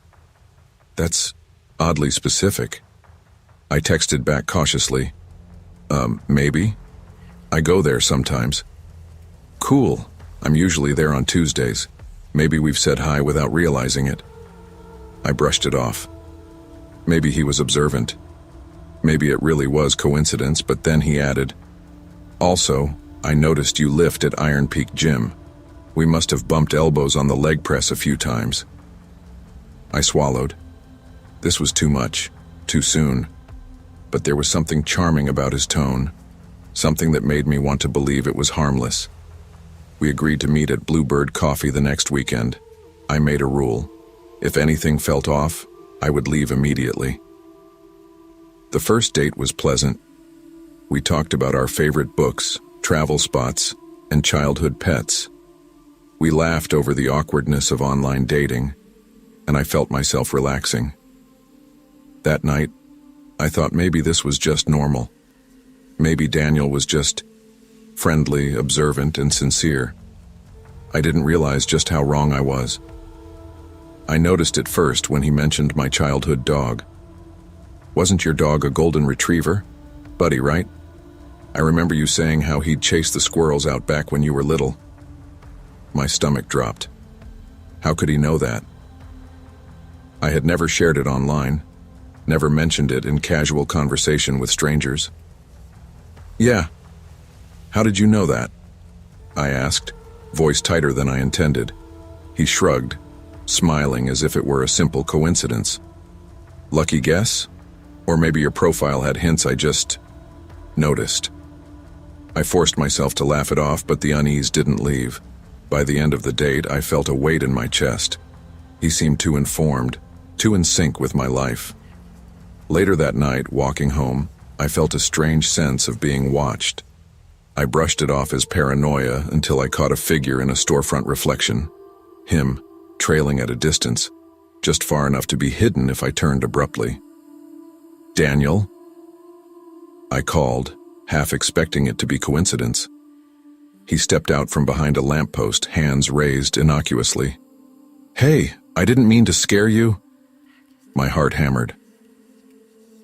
That's oddly specific. I texted back cautiously. Maybe. I go there sometimes. Cool. I'm usually there on Tuesdays. Maybe we've said hi without realizing it. I brushed it off. Maybe he was observant. Maybe it really was coincidence, but then he added, also, I noticed you lift at Iron Peak Gym. We must have bumped elbows on the leg press a few times. I swallowed. This was too much, too soon. But there was something charming about his tone, something that made me want to believe it was harmless. We agreed to meet at Bluebird Coffee the next weekend. I made a rule. If anything felt off, I would leave immediately. The first date was pleasant. We talked about our favorite books, travel spots, and childhood pets. We laughed over the awkwardness of online dating, and I felt myself relaxing. That night, I thought maybe this was just normal. Maybe Daniel was just friendly, observant, and sincere. I didn't realize just how wrong I was. I noticed it first when he mentioned my childhood dog. Wasn't your dog a golden retriever? Buddy, right? I remember you saying how he'd chase the squirrels out back when you were little. My stomach dropped. How could he know that? I had never shared it online, never mentioned it in casual conversation with strangers. Yeah. How did you know that? I asked, voice tighter than I intended. He shrugged, smiling as if it were a simple coincidence. Lucky guess? Or maybe your profile had hints I just noticed. I forced myself to laugh it off, but the unease didn't leave. By the end of the date, I felt a weight in my chest. He seemed too informed, too in sync with my life. Later that night, walking home, I felt a strange sense of being watched. I brushed it off as paranoia until I caught a figure in a storefront reflection. Him, trailing at a distance, just far enough to be hidden if I turned abruptly. Daniel? I called, half expecting it to be coincidence. He stepped out from behind a lamppost, hands raised innocuously. Hey, I didn't mean to scare you. My heart hammered.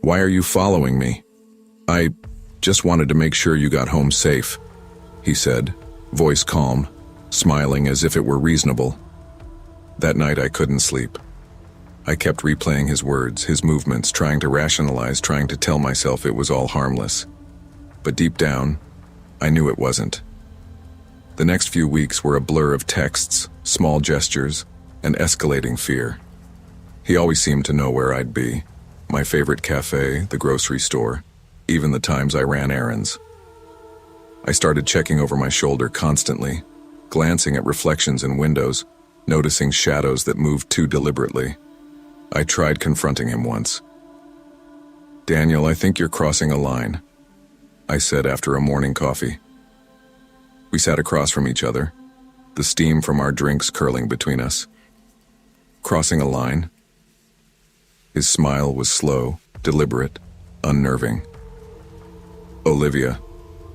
Why are you following me? I just wanted to make sure you got home safe, he said, voice calm, smiling as if it were reasonable. That night I couldn't sleep. I kept replaying his words, his movements, trying to rationalize, trying to tell myself it was all harmless. But deep down, I knew it wasn't. The next few weeks were a blur of texts, small gestures, and escalating fear. He always seemed to know where I'd be. My favorite cafe, the grocery store, even the times I ran errands. I started checking over my shoulder constantly, glancing at reflections in windows, noticing shadows that moved too deliberately. I tried confronting him once. "Daniel, I think you're crossing a line," I said after a morning coffee. We sat across from each other, the steam from our drinks curling between us. Crossing a line? His smile was slow, deliberate, unnerving. "Olivia,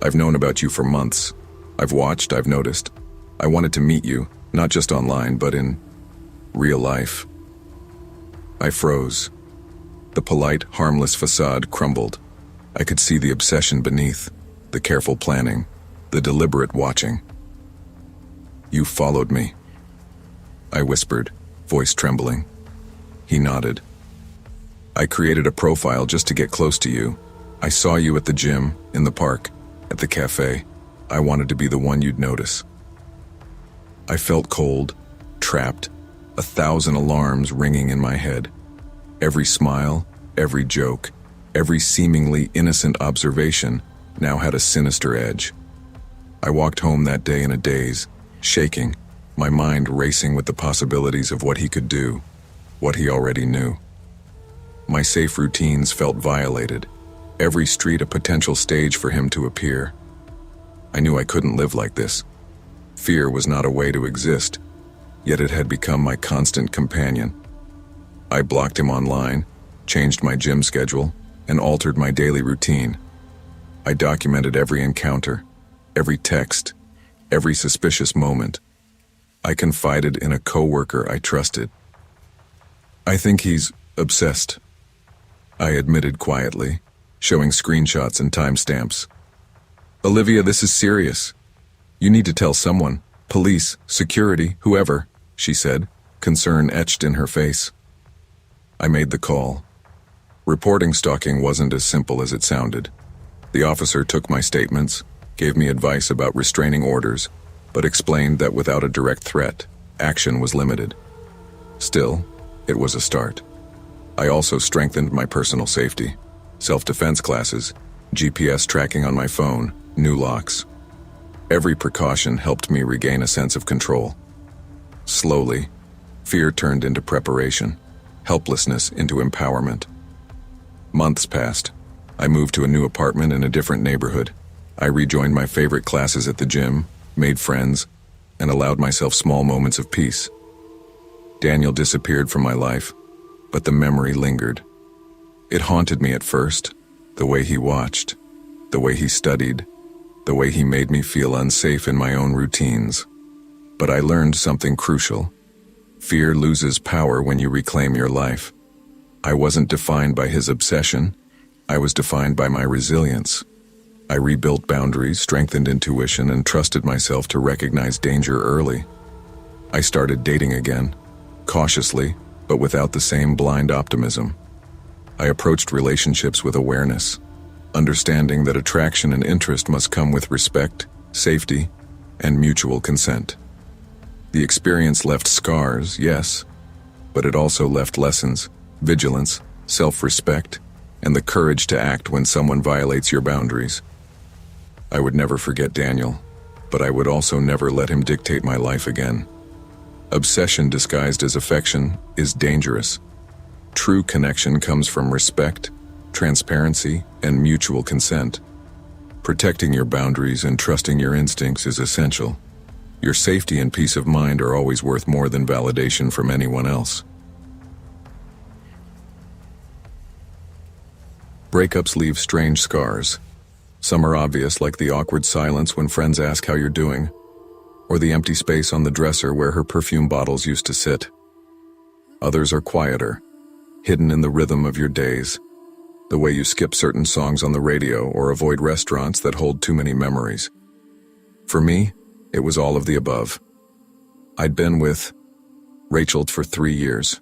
I've known about you for months. I've watched, I've noticed. I wanted to meet you, not just online, but in real life." I froze. The polite, harmless facade crumbled. I could see the obsession beneath, the careful planning, the deliberate watching. "You followed me," I whispered, voice trembling. He nodded. "I created a profile just to get close to you. I saw you at the gym, in the park, at the cafe. I wanted to be the one you'd notice." I felt cold, trapped, 1,000 alarms ringing in my head. Every smile, every joke, every seemingly innocent observation now had a sinister edge. I walked home that day in a daze, shaking, my mind racing with the possibilities of what he could do, what he already knew. My safe routines felt violated, every street a potential stage for him to appear. I knew I couldn't live like this. Fear was not a way to exist, yet it had become my constant companion. I blocked him online, changed my gym schedule, and altered my daily routine. I documented every encounter, every text, every suspicious moment. I confided in a coworker I trusted. "I think he's obsessed," I admitted quietly, showing screenshots and timestamps. "Olivia, this is serious. You need to tell someone, police, security, whoever," she said, concern etched in her face. I made the call. Reporting stalking wasn't as simple as it sounded. The officer took my statements, gave me advice about restraining orders, but explained that without a direct threat, action was limited. Still, it was a start. I also strengthened my personal safety. Self-defense classes, GPS tracking on my phone, new locks. Every precaution helped me regain a sense of control. Slowly, fear turned into preparation, helplessness into empowerment. Months passed. I moved to a new apartment in a different neighborhood. I rejoined my favorite classes at the gym, made friends, and allowed myself small moments of peace. Daniel disappeared from my life, but the memory lingered. It haunted me at first, the way he watched, the way he studied, the way he made me feel unsafe in my own routines. But I learned something crucial. Fear loses power when you reclaim your life. I wasn't defined by his obsession. I was defined by my resilience. I rebuilt boundaries, strengthened intuition, and trusted myself to recognize danger early. I started dating again, cautiously, but without the same blind optimism. I approached relationships with awareness, understanding that attraction and interest must come with respect, safety, and mutual consent. The experience left scars, yes, but it also left lessons, vigilance, self-respect, and the courage to act when someone violates your boundaries. I would never forget Daniel, but I would also never let him dictate my life again. Obsession disguised as affection is dangerous. True connection comes from respect, transparency, and mutual consent. Protecting your boundaries and trusting your instincts is essential. Your safety and peace of mind are always worth more than validation from anyone else. Breakups leave strange scars. Some are obvious, like the awkward silence when friends ask how you're doing, or the empty space on the dresser where her perfume bottles used to sit. Others are quieter, hidden in the rhythm of your days. The way you skip certain songs on the radio or avoid restaurants that hold too many memories. For me, it was all of the above. I'd been with Rachel for 3 years.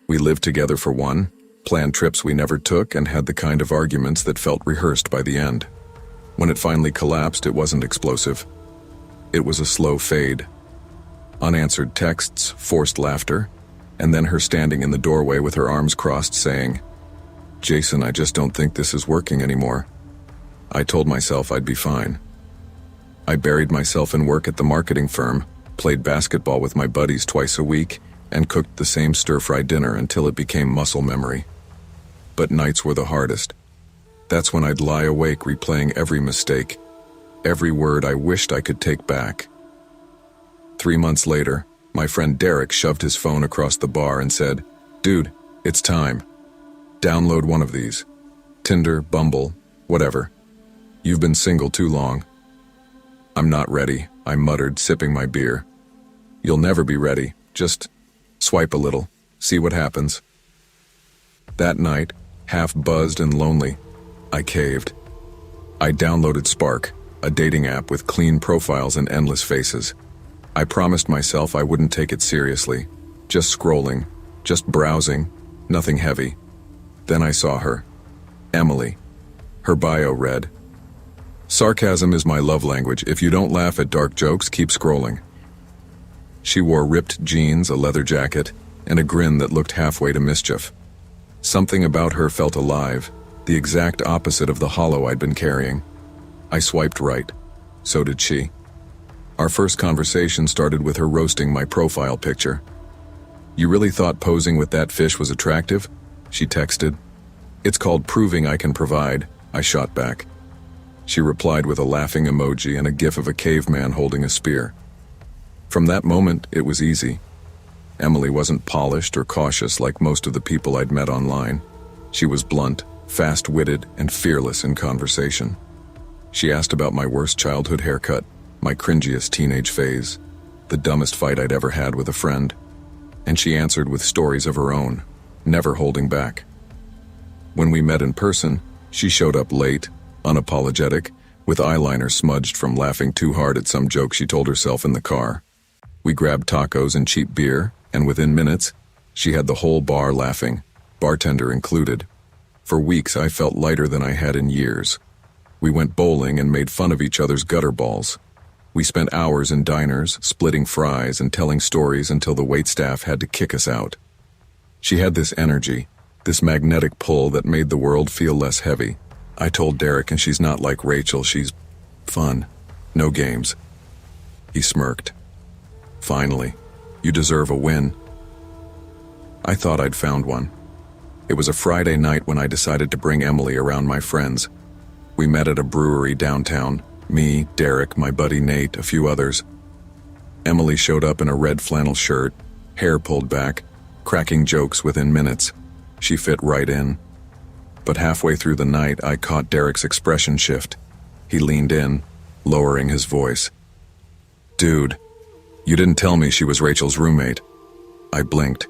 We lived together for one, planned trips we never took, and had the kind of arguments that felt rehearsed by the end. When it finally collapsed, it wasn't explosive. It was a slow fade. Unanswered texts, forced laughter, and then her standing in the doorway with her arms crossed saying, "Jason, I just don't think this is working anymore." I told myself I'd be fine. I buried myself in work at the marketing firm, played basketball with my buddies twice a week, and cooked the same stir-fry dinner until it became muscle memory. But nights were the hardest. That's when I'd lie awake replaying every mistake, every word I wished I could take back. 3 months later, my friend Derek shoved his phone across the bar and said, "Dude, it's time. Download one of these. Tinder, Bumble, whatever. You've been single too long." "I'm not ready," I muttered, sipping my beer. "You'll never be ready. Just swipe a little, see what happens." That night, half buzzed and lonely, I caved. I downloaded Spark, a dating app with clean profiles and endless faces. I promised myself I wouldn't take it seriously, just scrolling, just browsing, nothing heavy. Then I saw her, Emily. Her bio read, "Sarcasm is my love language. If you don't laugh at dark jokes, keep scrolling." She wore ripped jeans, a leather jacket, and a grin that looked halfway to mischief. Something about her felt alive, the exact opposite of the hollow I'd been carrying. I swiped right. So did she. Our first conversation started with her roasting my profile picture. "You really thought posing with that fish was attractive?" she texted. "It's called proving I can provide," I shot back. She replied with a laughing emoji and a gif of a caveman holding a spear. From that moment, it was easy. Emily wasn't polished or cautious like most of the people I'd met online. She was blunt, fast-witted, and fearless in conversation. She asked about my worst childhood haircut, my cringiest teenage phase, the dumbest fight I'd ever had with a friend, and she answered with stories of her own, never holding back. When we met in person, she showed up late, unapologetic, with eyeliner smudged from laughing too hard at some joke she told herself in the car. We grabbed tacos and cheap beer, and within minutes, she had the whole bar laughing, bartender included. For weeks, I felt lighter than I had in years. We went bowling and made fun of each other's gutter balls. We spent hours in diners, splitting fries and telling stories until the waitstaff had to kick us out. She had this energy, this magnetic pull that made the world feel less heavy. I told Derek, and she's not like Rachel, she's fun. No games. He smirked. "Finally, you deserve a win." I thought I'd found one. It was a Friday night when I decided to bring Emily around my friends. We met at a brewery downtown, me, Derek, my buddy Nate, a few others. Emily showed up in a red flannel shirt, hair pulled back, cracking jokes within minutes. She fit right in. But halfway through the night, I caught Derek's expression shift. He leaned in, lowering his voice. "Dude, you didn't tell me she was Rachel's roommate." I blinked.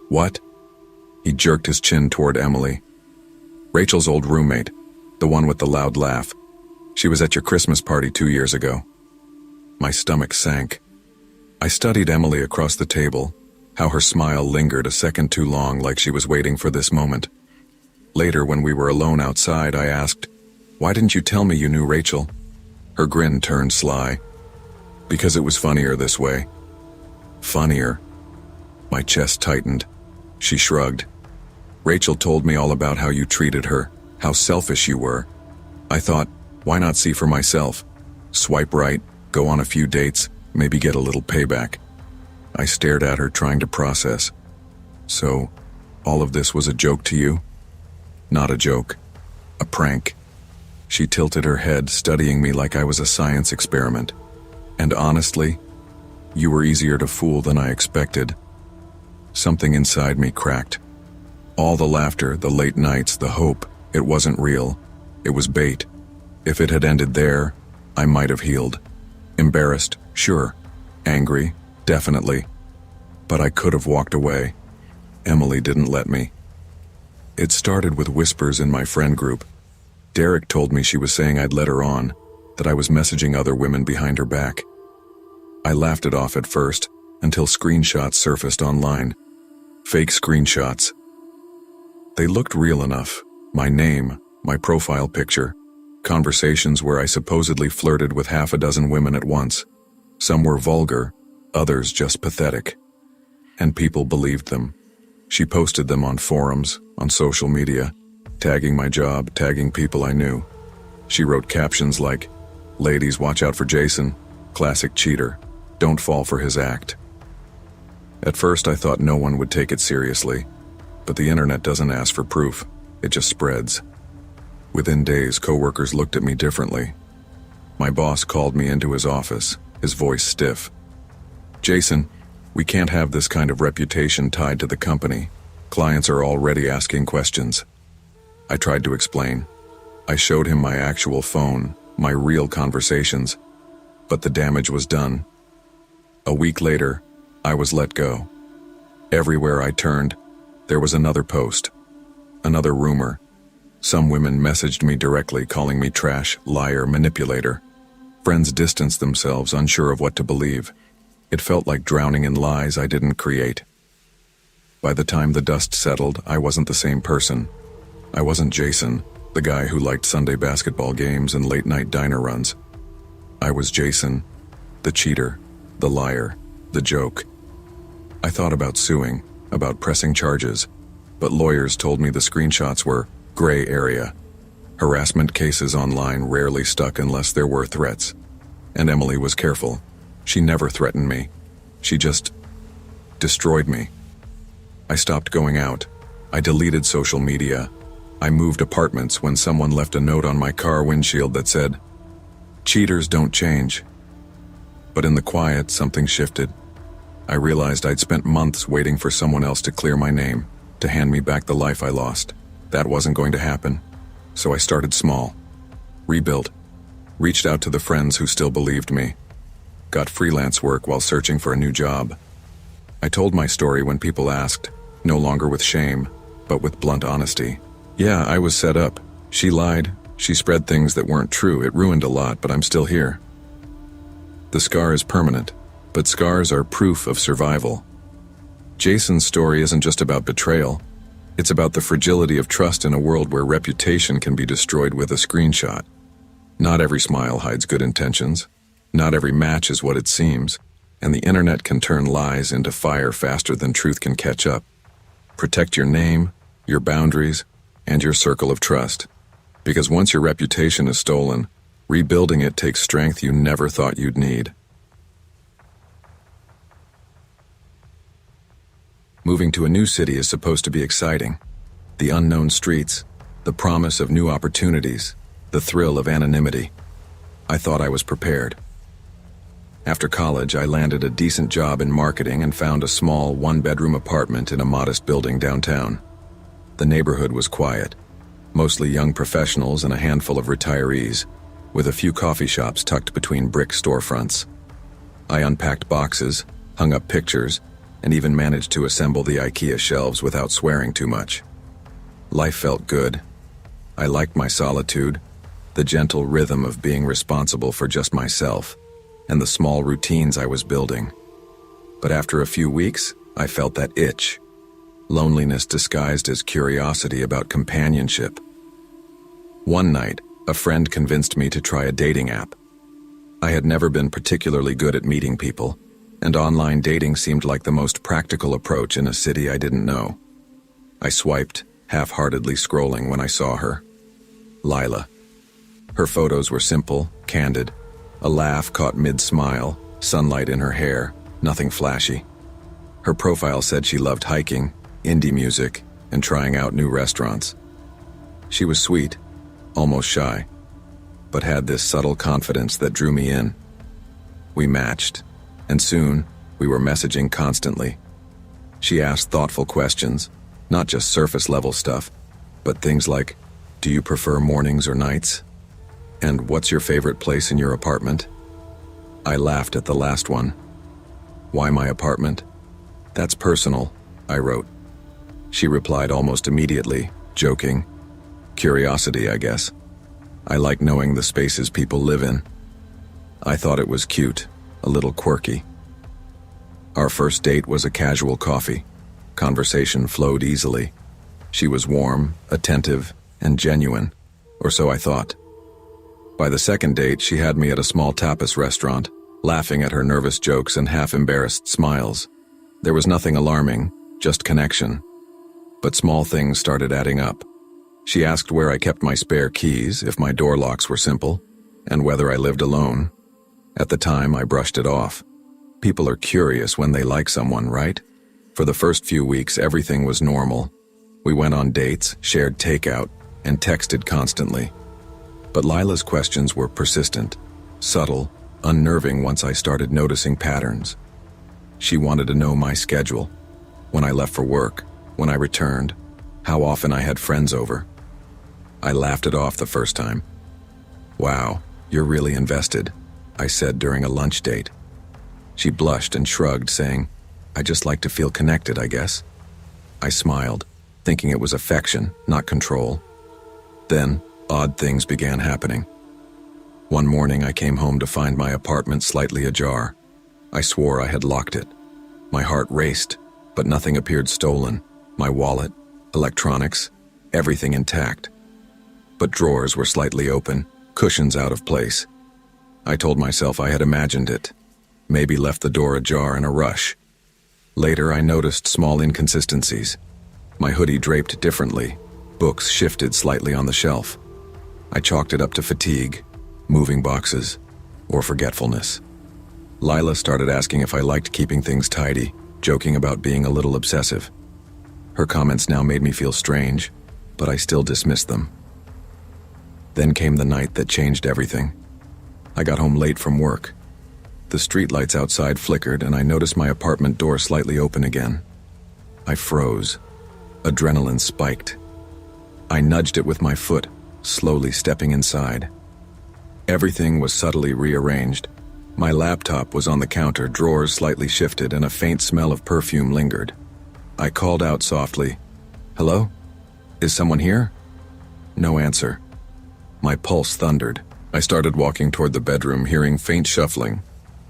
"What?" He jerked his chin toward Emily. "Rachel's old roommate, the one with the loud laugh. She was at your Christmas party 2 years ago." My stomach sank. I studied Emily across the table, how her smile lingered a second too long, like she was waiting for this moment. Later, when we were alone outside, I asked, "Why didn't you tell me you knew Rachel?" Her grin turned sly. "Because it was funnier this way." "Funnier?" My chest tightened. She shrugged. "Rachel told me all about how you treated her, how selfish you were. I thought, why not see for myself? Swipe right, go on a few dates, maybe get a little payback." I stared at her, trying to process. "So, all of this was a joke to you?" "Not a joke. A prank." She tilted her head, studying me like I was a science experiment. "And honestly, you were easier to fool than I expected." Something inside me cracked. All the laughter, the late nights, the hope, it wasn't real. It was bait. If it had ended there, I might have healed. Embarrassed, sure. Angry, definitely. But I could have walked away. Emily didn't let me. It started with whispers in my friend group. Derek told me she was saying I'd let her on, that I was messaging other women behind her back. I laughed it off at first, until screenshots surfaced online. Fake screenshots. They looked real enough. My name, my profile picture, conversations where I supposedly flirted with half a dozen women at once. Some were vulgar, others just pathetic. And people believed them. She posted them on forums, on social media, tagging my job, tagging people I knew. She wrote captions like, "Ladies, watch out for Jason, classic cheater. Don't fall for his act." At first I thought no one would take it seriously, but the internet doesn't ask for proof, it just spreads. Within days, coworkers looked at me differently. My boss called me into his office, his voice stiff. "Jason, we can't have this kind of reputation tied to the company. Clients are already asking questions." I tried to explain. I showed him my actual phone, my real conversations, but the damage was done. A week later, I was let go. Everywhere I turned, there was another post, another rumor. Some women messaged me directly, calling me trash, liar, manipulator. Friends distanced themselves, unsure of what to believe. It felt like drowning in lies I didn't create. By the time the dust settled, I wasn't the same person. I wasn't Jason, the guy who liked Sunday basketball games and late-night diner runs. I was Jason, the cheater, the liar, the joke. I thought about suing, about pressing charges, but lawyers told me the screenshots were gray area. Harassment cases online rarely stuck unless there were threats. And Emily was careful. She never threatened me. She just destroyed me. I stopped going out. I deleted social media. I moved apartments when someone left a note on my car windshield that said, "Cheaters don't change." But in the quiet, something shifted. I realized I'd spent months waiting for someone else to clear my name, to hand me back the life I lost. That wasn't going to happen. So I started small. Rebuilt. Reached out to the friends who still believed me. Got freelance work while searching for a new job. I told my story when people asked, no longer with shame, but with blunt honesty. Yeah, I was set up. She lied. She spread things that weren't true. It ruined a lot, but I'm still here. The scar is permanent, but scars are proof of survival. Jason's story isn't just about betrayal. It's about the fragility of trust in a world where reputation can be destroyed with a screenshot. Not every smile hides good intentions. Not every match is what it seems, and the internet can turn lies into fire faster than truth can catch up. Protect your name, your boundaries, and your circle of trust. Because once your reputation is stolen, rebuilding it takes strength you never thought you'd need. Moving to a new city is supposed to be exciting. The unknown streets, the promise of new opportunities, the thrill of anonymity. I thought I was prepared. After college, I landed a decent job in marketing and found a small one-bedroom apartment in a modest building downtown. The neighborhood was quiet, mostly young professionals and a handful of retirees, with a few coffee shops tucked between brick storefronts. I unpacked boxes, hung up pictures, and even managed to assemble the IKEA shelves without swearing too much. Life felt good. I liked my solitude, the gentle rhythm of being responsible for just myself, and the small routines I was building. But after a few weeks, I felt that itch. Loneliness disguised as curiosity about companionship. One night, a friend convinced me to try a dating app. I had never been particularly good at meeting people, and online dating seemed like the most practical approach in a city I didn't know. I swiped, half-heartedly scrolling when I saw her. Lila. Her photos were simple, candid, a laugh caught mid-smile, sunlight in her hair, nothing flashy. Her profile said she loved hiking, indie music, and trying out new restaurants. She was sweet, almost shy, but had this subtle confidence that drew me in. We matched, and soon we were messaging constantly. She asked thoughtful questions, not just surface-level stuff, but things like, "Do you prefer mornings or nights?" And "What's your favorite place in your apartment?" I laughed at the last one. "Why my apartment?" "That's personal," I wrote. She replied almost immediately, Joking. Curiosity, I guess. I like knowing the spaces people live in. I thought it was cute, a little quirky. Our first date was a casual coffee. Conversation flowed easily. She was warm, attentive, and genuine, or so I thought. By the second date, she had me at a small tapas restaurant, laughing at her nervous jokes and half-embarrassed smiles. There was nothing alarming, just connection. But small things started adding up. She asked where I kept my spare keys, if my door locks were simple, and whether I lived alone. At the time, I brushed it off. People are curious when they like someone, right? For the first few weeks, everything was normal. We went on dates, shared takeout, and texted constantly. But Lila's questions were persistent, subtle, unnerving once I started noticing patterns. She wanted to know my schedule, when I left for work, when I returned, how often I had friends over. I laughed it off the first time. "Wow, you're really invested," I said during a lunch date. She blushed and shrugged, saying, "I just like to feel connected, I guess." I smiled, thinking it was affection, not control. Then, odd things began happening. One morning I came home to find my apartment slightly ajar. I swore I had locked it. My heart raced, but nothing appeared stolen. My wallet, electronics, everything intact. But drawers were slightly open, cushions out of place. I told myself I had imagined it, maybe left the door ajar in a rush. Later I noticed small inconsistencies. My hoodie draped differently, books shifted slightly on the shelf. I chalked it up to fatigue, moving boxes, or forgetfulness. Lila started asking if I liked keeping things tidy, joking about being a little obsessive. Her comments now made me feel strange, but I still dismissed them. Then came the night that changed everything. I got home late from work. The streetlights outside flickered and I noticed my apartment door slightly open again. I froze. Adrenaline spiked. I nudged it with my foot, slowly stepping inside. Everything was subtly rearranged. My laptop was on the counter, drawers slightly shifted, and a faint smell of perfume lingered. I called out softly, "Hello? Is someone here?" No answer. My pulse thundered. I started walking toward the bedroom, hearing faint shuffling.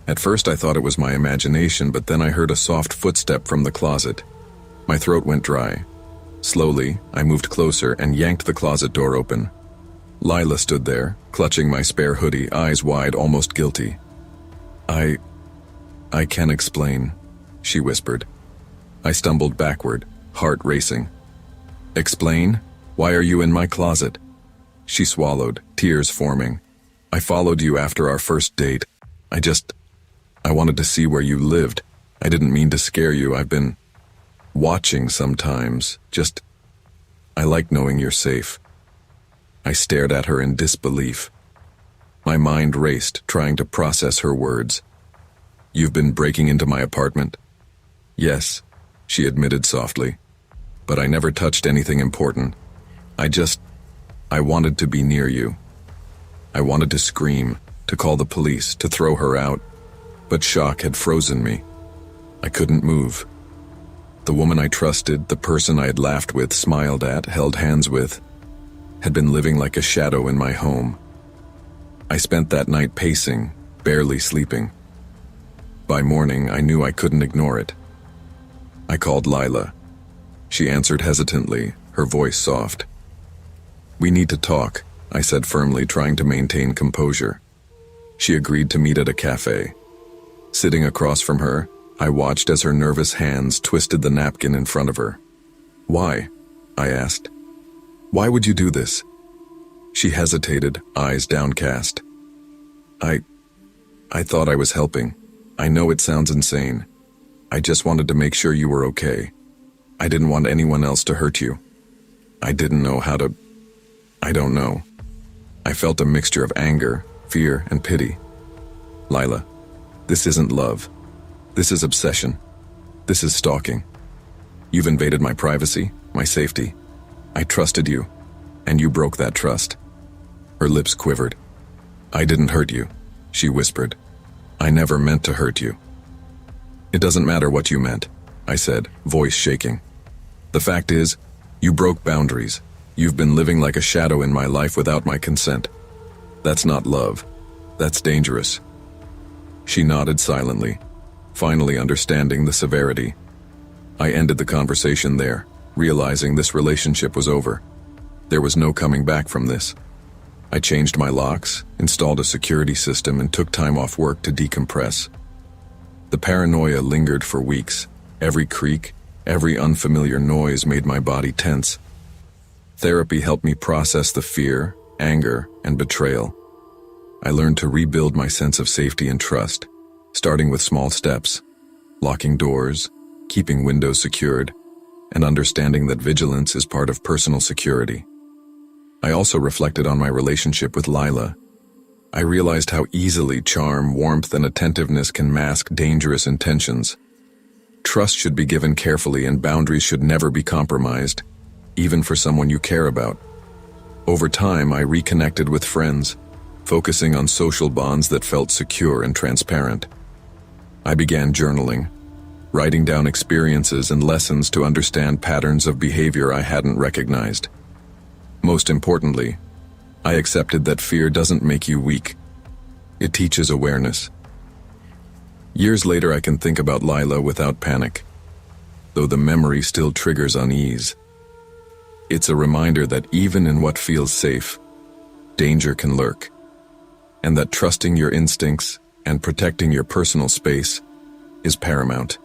At first I thought it was my imagination, but then I heard a soft footstep from the closet. My throat went dry. Slowly, I moved closer and yanked the closet door open. Lila stood there, clutching my spare hoodie, eyes wide, almost guilty. I can explain," she whispered. I stumbled backward, heart racing. "Explain? Why are you in my closet?" She swallowed, tears forming. "I followed you after our first date. I wanted to see where you lived. I didn't mean to scare you. I've been watching sometimes. I like knowing you're safe." I stared at her in disbelief. My mind raced, trying to process her words. "You've been breaking into my apartment?" "Yes," she admitted softly. "But I never touched anything important. I wanted to be near you. I wanted to scream, to call the police, to throw her out. But shock had frozen me. I couldn't move. The woman I trusted, the person I had laughed with, smiled at, held hands with, had been living like a shadow in my home. I spent that night pacing, barely sleeping. By morning, I knew I couldn't ignore it. I called Lila. She answered hesitantly, her voice soft. "We need to talk," I said firmly, trying to maintain composure. She agreed to meet at a cafe. Sitting across from her, I watched as her nervous hands twisted the napkin in front of her. "Why?" I asked. "Why would you do this?" She hesitated, eyes downcast. I thought I was helping. I know it sounds insane. I just wanted to make sure you were okay. I didn't want anyone else to hurt you. I didn't know how to... I don't know." I felt a mixture of anger, fear, and pity. "Lila, this isn't love. This is obsession. This is stalking. You've invaded my privacy, my safety. I trusted you, and you broke that trust." Her lips quivered. "I didn't hurt you," she whispered. "I never meant to hurt you." "It doesn't matter what you meant," I said, voice shaking. "The fact is, you broke boundaries. You've been living like a shadow in my life without my consent. That's not love. That's dangerous." She nodded silently, finally understanding the severity. I ended the conversation there, realizing this relationship was over. There was no coming back from this. I changed my locks, installed a security system, and took time off work to decompress. The paranoia lingered for weeks. Every creak, every unfamiliar noise made my body tense. Therapy helped me process the fear, anger, and betrayal. I learned to rebuild my sense of safety and trust, starting with small steps, locking doors, keeping windows secured, and understanding that vigilance is part of personal security. I also reflected on my relationship with Lila. I realized how easily charm, warmth, and attentiveness can mask dangerous intentions. Trust should be given carefully, and boundaries should never be compromised, even for someone you care about. Over time, I reconnected with friends, focusing on social bonds that felt secure and transparent. I began journaling, writing down experiences and lessons to understand patterns of behavior I hadn't recognized. Most importantly, I accepted that fear doesn't make you weak. It teaches awareness. Years later, I can think about Lila without panic, though the memory still triggers unease. It's a reminder that even in what feels safe, danger can lurk, and that trusting your instincts and protecting your personal space is paramount.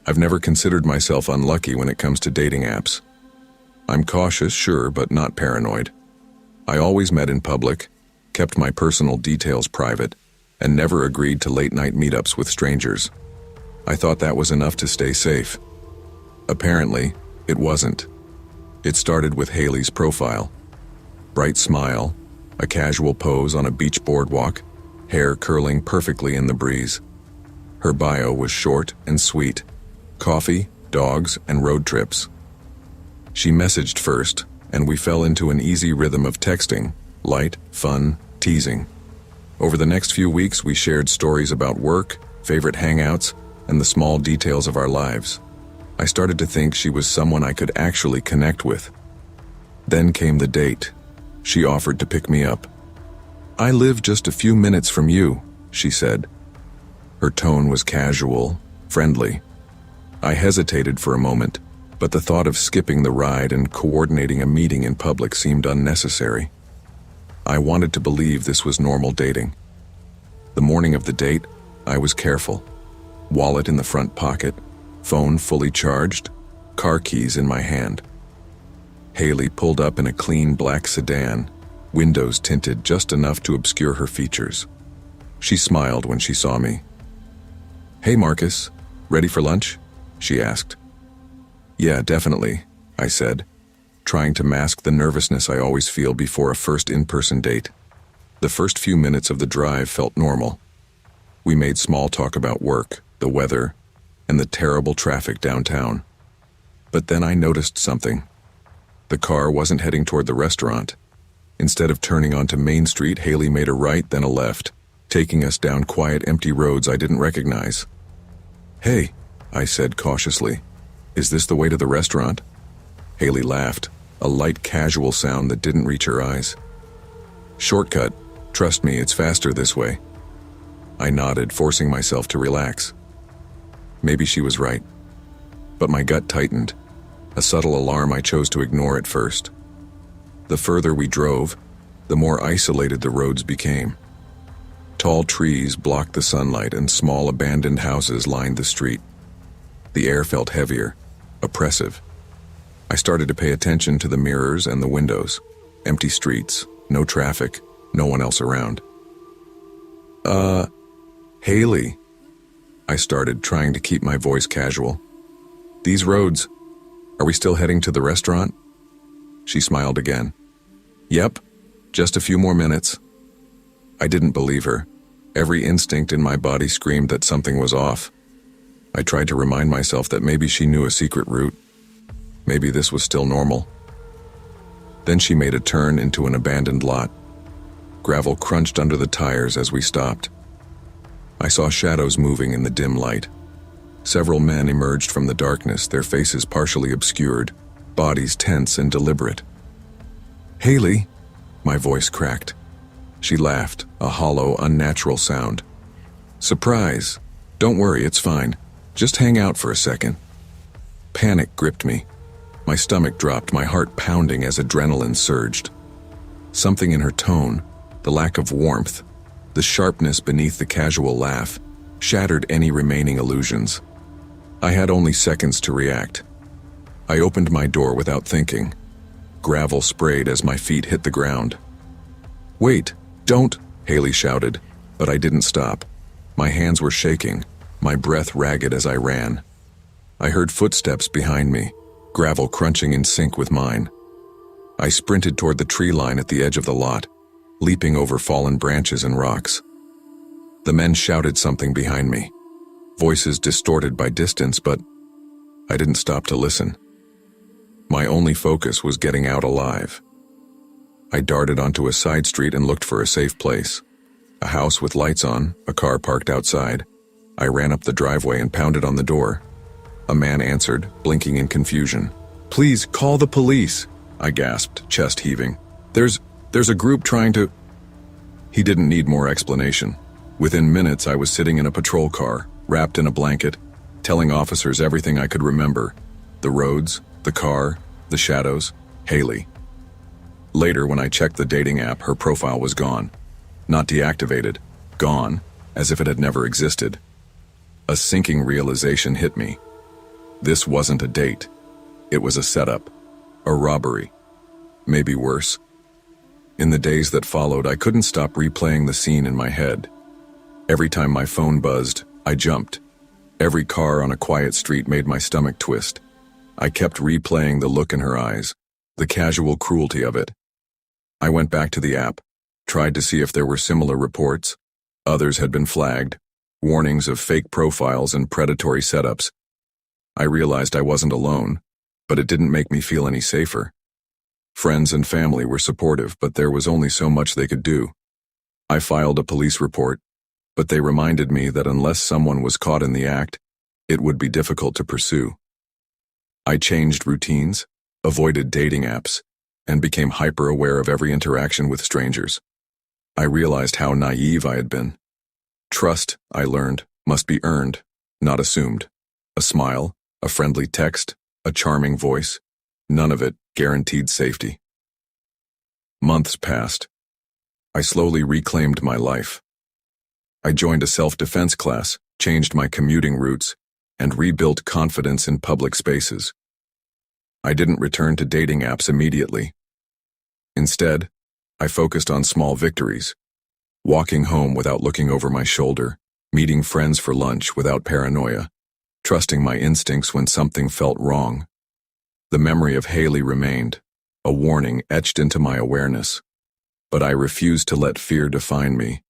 I've never considered myself unlucky when it comes to dating apps. I'm cautious, sure, but not paranoid. I always met in public, kept my personal details private, and never agreed to late-night meetups with strangers. I thought that was enough to stay safe. Apparently, it wasn't. It started with Haley's profile. Bright smile, a casual pose on a beach boardwalk, hair curling perfectly in the breeze. Her bio was short and sweet: coffee, dogs, and road trips. She messaged first, and we fell into an easy rhythm of texting, light, fun, teasing. Over the next few weeks, we shared stories about work, favorite hangouts, and the small details of our lives. I started to think she was someone I could actually connect with. Then came the date. She offered to pick me up. "I live just a few minutes from you," she said. Her tone was casual, friendly. I hesitated for a moment, but the thought of skipping the ride and coordinating a meeting in public seemed unnecessary. I wanted to believe this was normal dating. The morning of the date, I was careful. Wallet in the front pocket, phone fully charged, car keys in my hand. Haley pulled up in a clean black sedan, windows tinted just enough to obscure her features. She smiled when she saw me. "Hey Marcus, ready for lunch?" she asked. "Yeah, definitely," I said, trying to mask the nervousness I always feel before a first in-person date. The first few minutes of the drive felt normal. We made small talk about work, the weather, and the terrible traffic downtown. But then I noticed something. The car wasn't heading toward the restaurant. Instead of turning onto Main Street, Haley made a right, then a left, taking us down quiet, empty roads I didn't recognize. "Hey," I said cautiously, "is this the way to the restaurant?" Haley laughed, a light casual sound that didn't reach her eyes. "Shortcut. Trust me, it's faster this way." I nodded, forcing myself to relax. Maybe she was right. But my gut tightened, a subtle alarm I chose to ignore at first. The further we drove, the more isolated the roads became. Tall trees blocked the sunlight and small abandoned houses lined the street. The air felt heavier, oppressive. I started to pay attention to the mirrors and the windows. Empty streets, no traffic, no one else around. Haley," I started, trying to keep my voice casual. "These roads, are we still heading to the restaurant?" She smiled again. "Yep, just a few more minutes." I didn't believe her. Every instinct in my body screamed that something was off. I tried to remind myself that maybe she knew a secret route. Maybe this was still normal. Then she made a turn into an abandoned lot. Gravel crunched under the tires as we stopped. I saw shadows moving in the dim light. Several men emerged from the darkness, their faces partially obscured, bodies tense and deliberate. "Haley," my voice cracked. She laughed, a hollow, unnatural sound. "Surprise. Don't worry, it's fine. Just hang out for a second." Panic gripped me. My stomach dropped, my heart pounding as adrenaline surged. Something in her tone, the lack of warmth, the sharpness beneath the casual laugh, shattered any remaining illusions. I had only seconds to react. I opened my door without thinking. Gravel sprayed as my feet hit the ground. "Wait, don't," Haley shouted, but I didn't stop. My hands were shaking, my breath ragged as I ran. I heard footsteps behind me, gravel crunching in sync with mine. I sprinted toward the tree line at the edge of the lot, leaping over fallen branches and rocks. The men shouted something behind me, voices distorted by distance, but I didn't stop to listen. My only focus was getting out alive. I darted onto a side street and looked for a safe place. A house with lights on, a car parked outside. I ran up the driveway and pounded on the door. A man answered, blinking in confusion. "Please, call the police," I gasped, chest heaving. There's a group trying to..." He didn't need more explanation. Within minutes, I was sitting in a patrol car, wrapped in a blanket, telling officers everything I could remember. The roads, the car, the shadows, Haley. Later, when I checked the dating app, her profile was gone. Not deactivated, gone, as if it had never existed. A sinking realization hit me. This wasn't a date. It was a setup, a robbery, maybe worse. In the days that followed, I couldn't stop replaying the scene in my head. Every time my phone buzzed, I jumped. Every car on a quiet street made my stomach twist. I kept replaying the look in her eyes, the casual cruelty of it. I went back to the app, tried to see if there were similar reports. Others had been flagged, warnings of fake profiles and predatory setups. I realized I wasn't alone, but it didn't make me feel any safer. Friends and family were supportive, but there was only so much they could do. I filed a police report, but they reminded me that unless someone was caught in the act, it would be difficult to pursue. I changed routines, avoided dating apps, and became hyper-aware of every interaction with strangers. I realized how naive I had been. Trust, I learned, must be earned, not assumed. A smile, a friendly text, a charming voice, none of it guaranteed safety. Months passed. I slowly reclaimed my life. I joined a self-defense class, changed my commuting routes, and rebuilt confidence in public spaces. I didn't return to dating apps immediately. Instead, I focused on small victories, walking home without looking over my shoulder, meeting friends for lunch without paranoia, trusting my instincts when something felt wrong. The memory of Haley remained, a warning etched into my awareness. But I refused to let fear define me.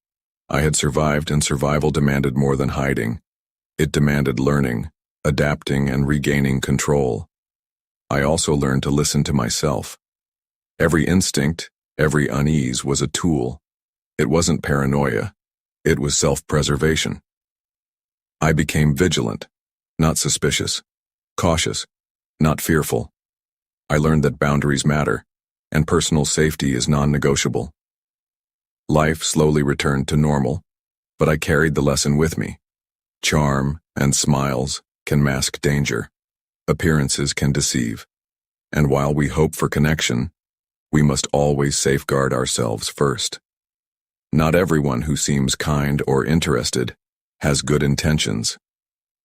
I had survived, and survival demanded more than hiding. It demanded learning, adapting, and regaining control. I also learned to listen to myself. Every instinct, every unease was a tool. It wasn't paranoia. It was self-preservation. I became vigilant, not suspicious, cautious, not fearful. I learned that boundaries matter, and personal safety is non-negotiable. Life slowly returned to normal, but I carried the lesson with me. Charm and smiles can mask danger. Appearances can deceive. And while we hope for connection, we must always safeguard ourselves first. Not everyone who seems kind or interested has good intentions.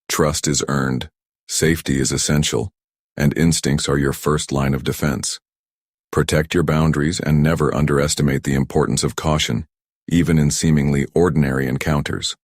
Trust is earned, safety is essential, and instincts are your first line of defense. Protect your boundaries and never underestimate the importance of caution, even in seemingly ordinary encounters.